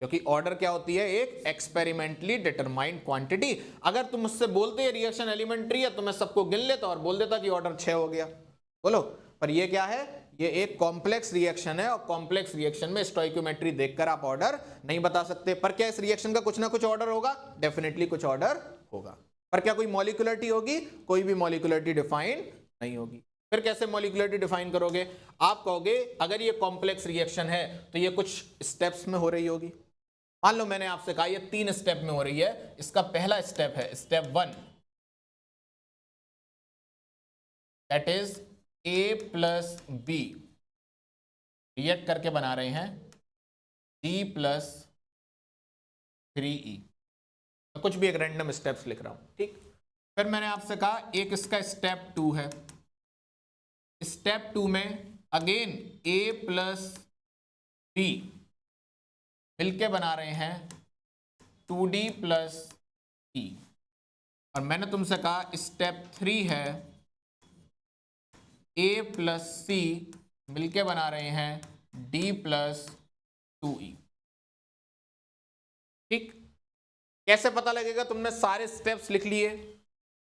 क्योंकि ऑर्डर क्या होती है, एक एक्सपेरिमेंटली डिटरमाइंड क्वांटिटी। अगर तुम मुझसे बोलते रिएक्शन एलिमेंट्री है तो मैं सबको गिन लेता और बोल देता कि ऑर्डर 6 हो गया। बोलो। पर ये क्या है, ये एक कॉम्प्लेक्स रिएक्शन है और कॉम्प्लेक्स रिएक्शन में स्टोइकोमेट्री देखकर आप ऑर्डर नहीं बता सकते। पर क्या इस रिएक्शन का कुछ ना कुछ ऑर्डर होगा, डेफिनेटली कुछ ऑर्डर होगा। पर क्या कोई मॉलिक्यूलरिटी होगी, कोई भी मॉलिक्यूलरिटी डिफाइन नहीं होगी। फिर कैसे मॉलिक्यूलरिटी डिफाइन करोगे, आप कहोगे अगर ये कॉम्प्लेक्स रिएक्शन है तो ये कुछ स्टेप्स में हो रही होगी। मान लो मैंने आपसे कहा ये 3 स्टेप में हो रही है, इसका पहला स्टेप है step 1, that is A plus B react करके बना रहे हैं D प्लस 3E। तो कुछ भी एक रैंडम स्टेप्स लिख रहा हूं, ठीक। फिर मैंने आपसे कहा एक इसका स्टेप 2 है, स्टेप 2 में अगेन A प्लस बी मिलके बना रहे हैं 2D प्लस E। और मैंने तुमसे कहा स्टेप 3 है A प्लस सी मिलके बना रहे हैं D प्लस 2E। ठीक, कैसे पता लगेगा, तुमने सारे स्टेप्स लिख लिए।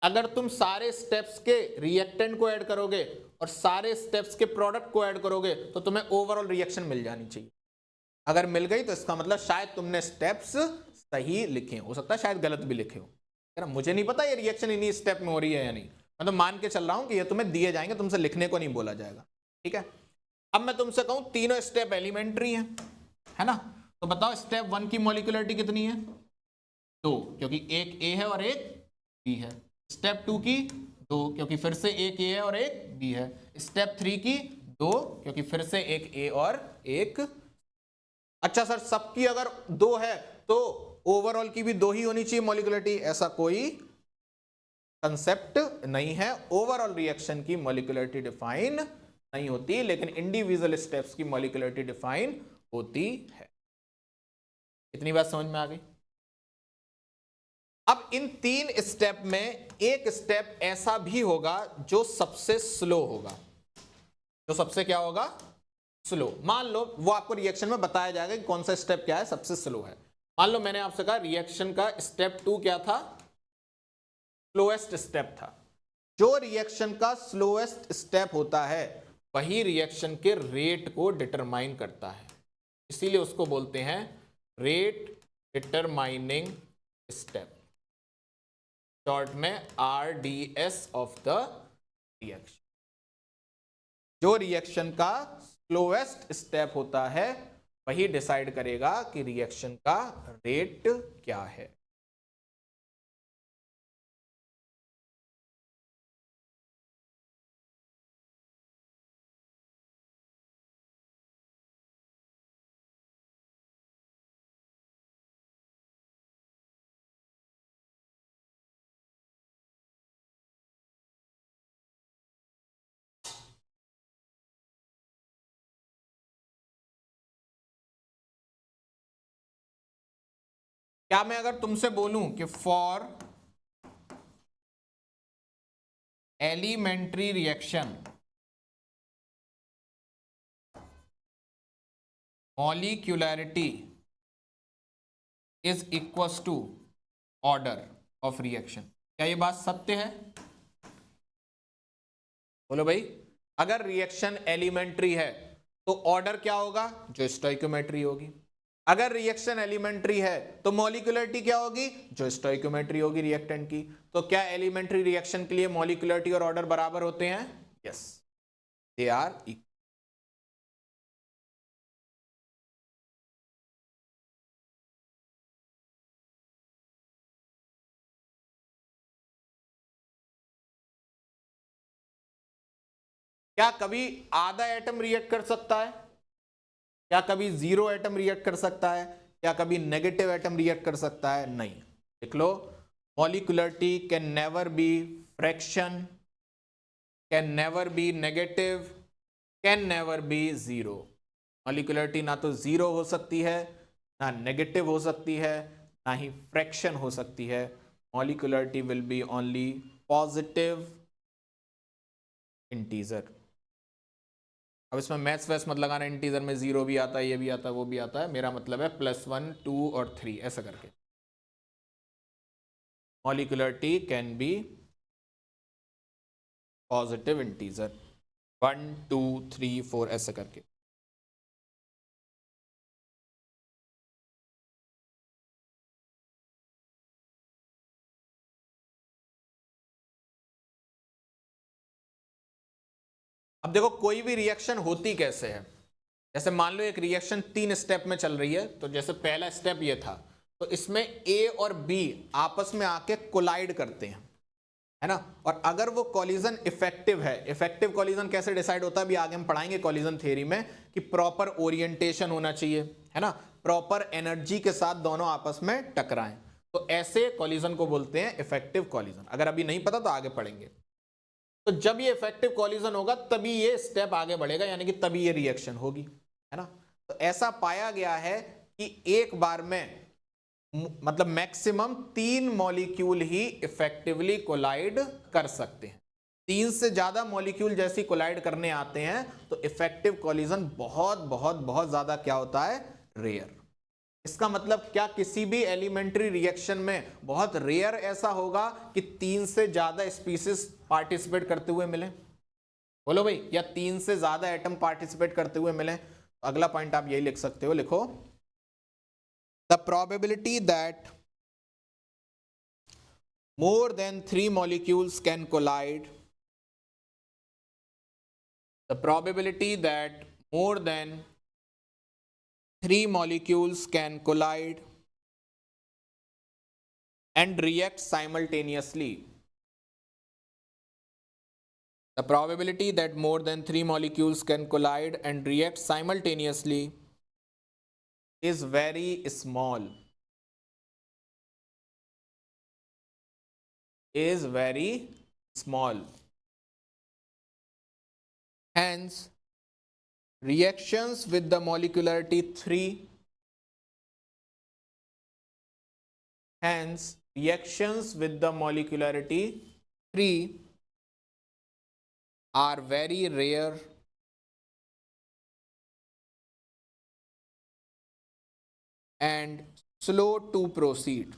अगर तुम सारे स्टेप्स के रिएक्टेंट को ऐड करोगे और सारे स्टेप्स के प्रोडक्ट को ऐड करोगे तो तुम्हें ओवरऑल रिएक्शन मिल जानी चाहिए। अगर मिल गई तो इसका मतलब शायद तुमने स्टेप्स सही लिखे, हो सकता है शायद गलत भी लिखे हो। मुझे नहीं पता ये रिएक्शन इन्हीं स्टेप में हो रही है या नहीं, मैं तो मान के चल रहा हूं कि ये तुम्हें दिए जाएंगे, तुमसे लिखने को नहीं बोला जाएगा। ठीक है, अब मैं तुमसे कहूं तीनों स्टेप एलिमेंट्री है ना, तो बताओ स्टेप 1 की मॉलिक्यूलरिटी कितनी है, 2, क्योंकि एक A है और एक B है। स्टेप 2 की 2, क्योंकि फिर से एक A है और एक B है। स्टेप 3 की 2, क्योंकि फिर से एक A और एक। अच्छा सर, सबकी अगर 2 है तो ओवरऑल की भी 2 ही होनी चाहिए मॉलिक्यूलरिटी, ऐसा कोई कंसेप्ट नहीं है। ओवरऑल रिएक्शन की मॉलिक्यूलरिटी डिफाइन नहीं होती, लेकिन इंडिविजुअल स्टेप्स की मॉलिक्यूलरिटी डिफाइन होती है। इतनी बात समझ में आ गई। अब इन 3 स्टेप में एक स्टेप ऐसा भी होगा जो सबसे स्लो होगा, जो सबसे क्या होगा, स्लो। मान लो वो आपको रिएक्शन में बताया जाएगा कि कौन सा स्टेप क्या है सबसे स्लो है। मान लो मैंने आपसे कहा रिएक्शन का स्टेप 2 क्या था, स्लोएस्ट स्टेप था। जो रिएक्शन का स्लोएस्ट स्टेप होता है वही रिएक्शन के रेट को डिटरमाइन करता है, इसीलिए उसको बोलते हैं रेट डिटरमाइनिंग स्टेप, शॉर्ट में RDS ऑफ द रिएक्शन। जो रिएक्शन का स्लोएस्ट स्टेप होता है वही डिसाइड करेगा कि रिएक्शन का रेट क्या है। क्या मैं अगर तुमसे बोलूं कि for elementary reaction molecularity is equals to order of reaction, क्या ये बात सत्य है? बोलो भाई। अगर रिएक्शन एलिमेंट्री है तो ऑर्डर क्या होगा, जो स्टोइकोमेट्री होगी। अगर रिएक्शन एलिमेंट्री है तो मॉलिक्यूलरिटी क्या होगी, जो स्टोइकोमेट्री होगी रिएक्टेंट की। तो क्या एलिमेंट्री रिएक्शन के लिए मॉलिक्यूलरिटी और ऑर्डर बराबर होते हैं? Yes, they are equal. क्या कभी आधा एटम रिएक्ट कर सकता है? क्या कभी 0 एटम रिएक्ट कर सकता है? क्या कभी नेगेटिव एटम रिएक्ट कर सकता है? नहीं। देख लो, molecularity can never be fraction, can never be negative, can never be 0। Molecularity ना तो 0 हो सकती है, ना नेगेटिव हो सकती है, ना ही फ्रैक्शन हो सकती है। Molecularity will be only positive integer. अब इसमें मैथ्स वैस मत लगाना, इंटीजर में 0 भी आता है, ये भी आता है, वो भी आता है। मेरा मतलब है +1, 2 और 3 ऐसा करके। Molecularity can be positive integer. 1 2 3 4 ऐसे करके। अब देखो कोई भी रिएक्शन होती कैसे है, जैसे मान लो एक रिएक्शन 3 स्टेप में चल रही है, तो जैसे पहला स्टेप ये था, तो इसमें ए और बी आपस में आके कोलाइड करते हैं, है ना। और अगर वो कॉलिजन इफेक्टिव है, इफेक्टिव कॉलिजन कैसे डिसाइड होता है अभी आगे हम पढ़ाएंगे कॉलिजन थ्योरी में, कि प्रॉपर ओरिएंटेशन होना चाहिए, है ना, प्रॉपर एनर्जी के साथ दोनों आपस में टकराएं, तो ऐसे कॉलिजन को बोलते हैं इफेक्टिव कॉलिजन। अगर अभी नहीं पता तो आगे पढ़ेंगे। तो जब ये इफेक्टिव कॉलिजन होगा तभी ये स्टेप आगे बढ़ेगा, यानी कि तभी ये रिएक्शन होगी, है ना। तो ऐसा पाया गया है कि एक बार में मतलब मैक्सिमम 3 मॉलिक्यूल ही इफेक्टिवली कोलाइड कर सकते हैं। 3 से ज्यादा मॉलिक्यूल जैसी कोलाइड करने आते हैं तो इफेक्टिव कॉलिजन बहुत बहुत बहुत ज्यादा क्या होता है, रेयर। इसका मतलब क्या, किसी भी एलिमेंट्री रिएक्शन में बहुत रेयर ऐसा होगा कि 3 से ज्यादा स्पीसीज पार्टिसिपेट करते हुए मिले, बोलो भाई, या 3 से ज्यादा एटम पार्टिसिपेट करते हुए मिले। अगला पॉइंट आप यही लिख सकते हो, लिखो the probability that more than 3 molecules can collide, the probability that more than 3 molecules can collide and react simultaneously, the probability that more than 3 molecules can collide and react simultaneously is very small, is very small. Hence, reactions with the molecularity 3, hence reactions with the molecularity 3 are very rare and slow to proceed.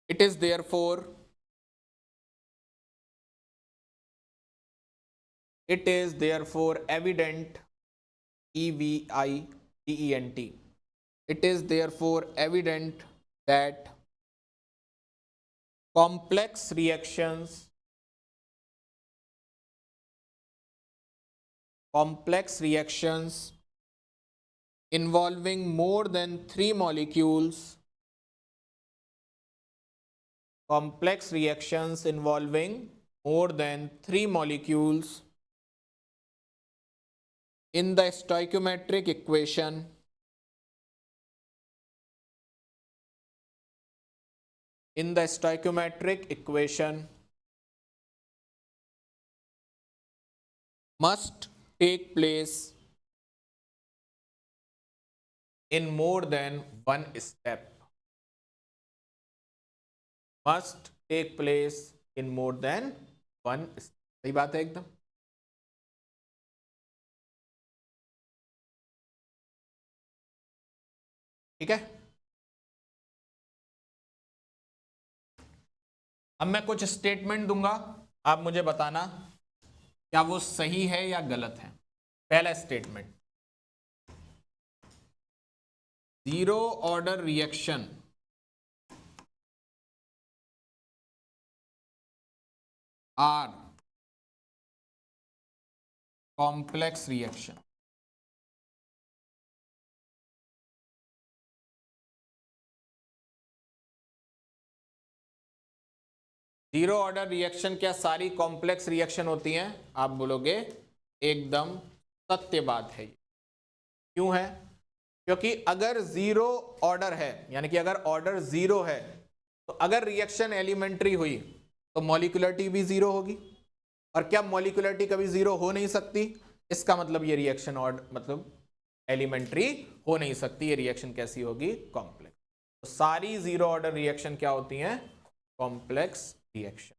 It is therefore evident, EVIDENT. It is therefore evident that complex reactions involving more than 3 molecules, complex reactions involving more than 3 molecules in the stoichiometric equation must take place in more than one step, must take place in more than one step. सही बात है एकदम। ठीक है, अब मैं कुछ statement दूंगा, आप मुझे बताना क्या वो सही है या गलत है। पहला statement, zero order reaction are complex reaction. Zero order reaction क्या सारी कॉम्प्लेक्स रिएक्शन होती हैं? आप बोलोगे एकदम सत्य बात है। क्यों है? क्योंकि अगर जीरो ऑर्डर है, यानी कि अगर ऑर्डर जीरो है, तो अगर रिएक्शन एलिमेंट्री हुई तो मॉलिक्युलरिटी भी जीरो होगी, और क्या मॉलिक्युलरिटी कभी जीरो हो नहीं सकती? इसका मतलब ये रिएक्शन ऑर्डर मतलब एलिमेंट्री हो नहीं सकती, ये रिएक्शन कैसी होगी? कॉम्प्लेक्स। तो सारी जीरो ऑर्डर रिएक्शन क्या होती हैं? Complex reaction.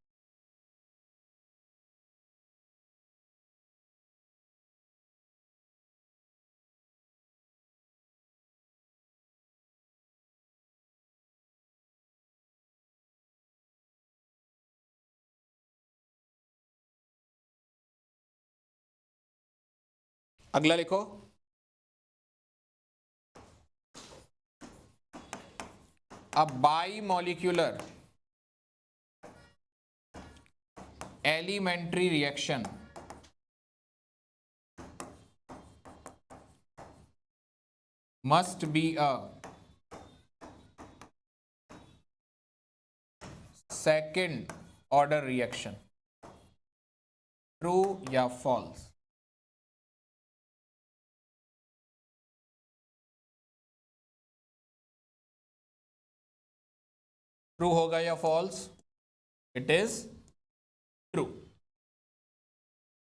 अगला लिखो, a bimolecular elementary reaction must be a second order reaction. True या फॉल्स? ट्रू होगा या फॉल्स? इट इज ट्रू,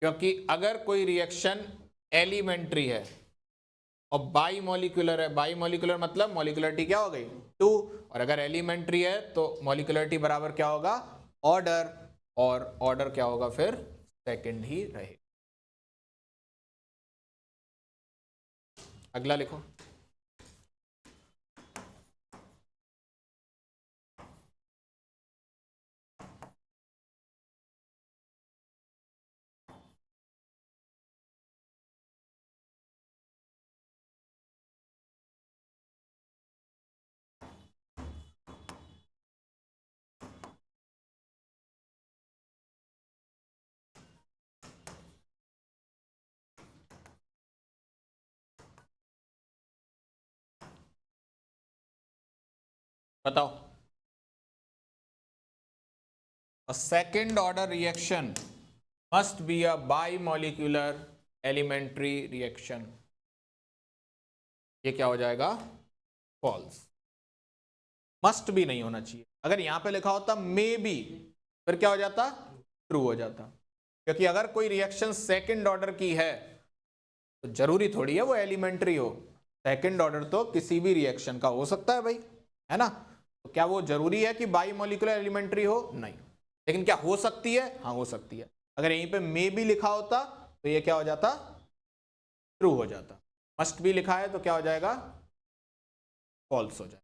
क्योंकि अगर कोई रिएक्शन एलिमेंट्री है और बाईमोलिकुलर है, बाईमोलिकुलर मतलब मॉलिक्युलरिटी क्या हो गई 2, और अगर एलिमेंट्री है तो मॉलिक्युलरिटी बराबर क्या होगा ऑर्डर, और ऑर्डर क्या होगा फिर सेकंड ही रहेगा। अगला लिखो, बताओ। A second order reaction must be a bimolecular elementary reaction. ये क्या हो जाएगा फॉल्स। मस्ट भी नहीं होना चाहिए, अगर यहां पे लिखा होता मे बी फिर क्या हो जाता ट्रू हो जाता, क्योंकि अगर कोई रिएक्शन सेकंड ऑर्डर की है तो जरूरी थोड़ी है वो एलिमेंट्री हो। सेकंड ऑर्डर तो किसी भी रिएक्शन का हो सकता है भाई, है ना, तो क्या वो जरूरी है कि बाईमोलिकुलर एलिमेंट्री हो? नहीं, लेकिन क्या हो सकती है? हाँ हो सकती है। अगर यहीं पे मे भी लिखा होता तो ये क्या हो जाता ट्रू हो जाता, मस्ट भी लिखा है तो क्या हो जाएगा फॉल्स हो जाएगा।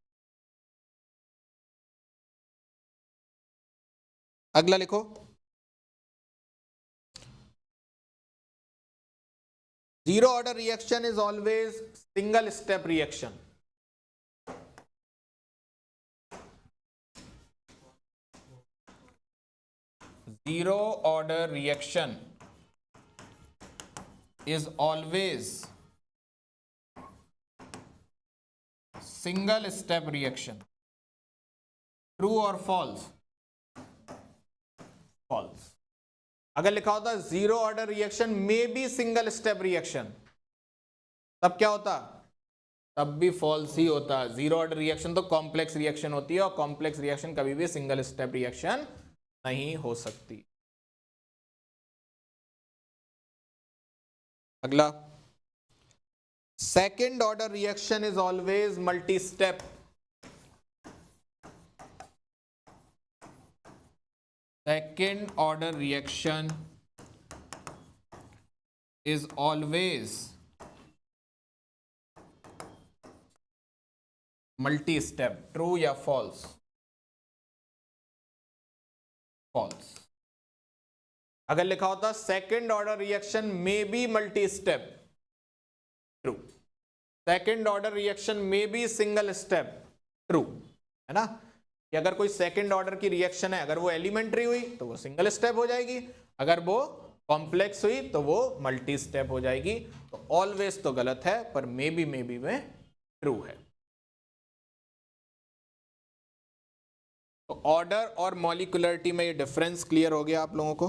अगला लिखो, zero order reaction is always single step reaction. Zero order reaction is always single step reaction. True or false? False. अगर लिखा होता जीरो ऑर्डर रिएक्शन में बी सिंगल स्टेप रिएक्शन, तब क्या होता? तब भी फॉल्स ही होता। जीरो ऑर्डर रिएक्शन तो कॉम्प्लेक्स रिएक्शन होती है और कॉम्प्लेक्स रिएक्शन कभी भी सिंगल स्टेप रिएक्शन नहीं हो सकती। अगला, second order reaction is always multi step. Second order reaction is always multi-step. True या false? False. अगर लिखा होता सेकेंड ऑर्डर रिएक्शन में be multi step, true. Second order reaction में बी सिंगल स्टेप, ट्रू, है ना, कि अगर कोई सेकेंड ऑर्डर की रिएक्शन है, अगर वो एलिमेंट्री हुई तो वो सिंगल स्टेप हो जाएगी, अगर वो कॉम्प्लेक्स हुई तो वो मल्टी स्टेप हो जाएगी। तो ऑलवेज तो गलत है, पर मे बी में ट्रू है। तो ऑर्डर और मॉलिक्युलरिटी में ये डिफरेंस क्लियर हो गया आप लोगों को।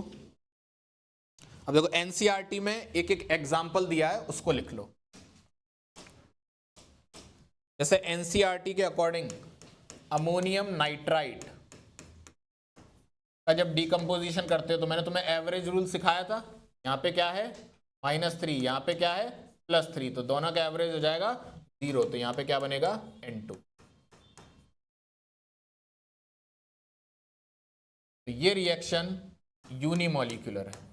अब देखो एनसीईआरटी में एक एक एग्जांपल दिया है, उसको लिख लो। जैसे एनसीईआरटी के अकॉर्डिंग अमोनियम नाइट्राइड का जब डिकम्पोजिशन करते हो तो मैंने तुम्हें एवरेज रूल सिखाया था। यहाँ पे क्या है -3, यहाँ पे क्या है +3, तो दोनों का एवरेज हो जाएगा 0, तो यहाँ पे क्या बनेगा N2। तो ये रिएक्शन यूनिमॉलिक्यूलर है।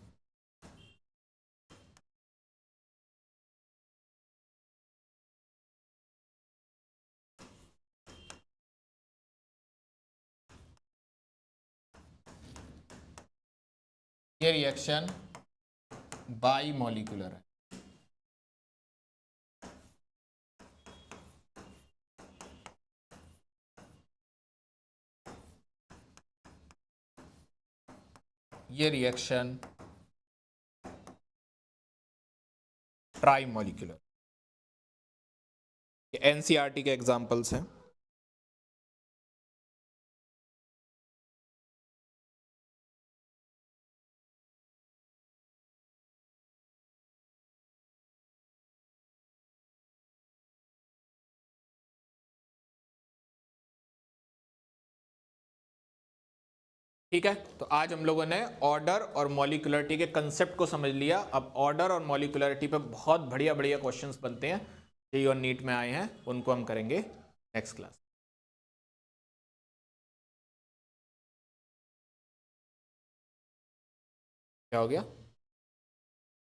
ये रिएक्शन बाईमॉलिक्यूलर है। ये रिएक्शन ट्राई मॉलिक्यूलर, ये एनसीईआरटी के एग्जांपल्स हैं। ठीक है, तो आज हम लोगों ने ऑर्डर और मॉलिक्युलरिटी के कंसेप्ट को समझ लिया। अब ऑर्डर और मॉलिक्युलरिटी पे बहुत बढ़िया बढ़िया क्वेश्चंस बनते हैं, जेईई और नीट में आए हैं, उनको हम करेंगे नेक्स्ट क्लास। क्या हो गया?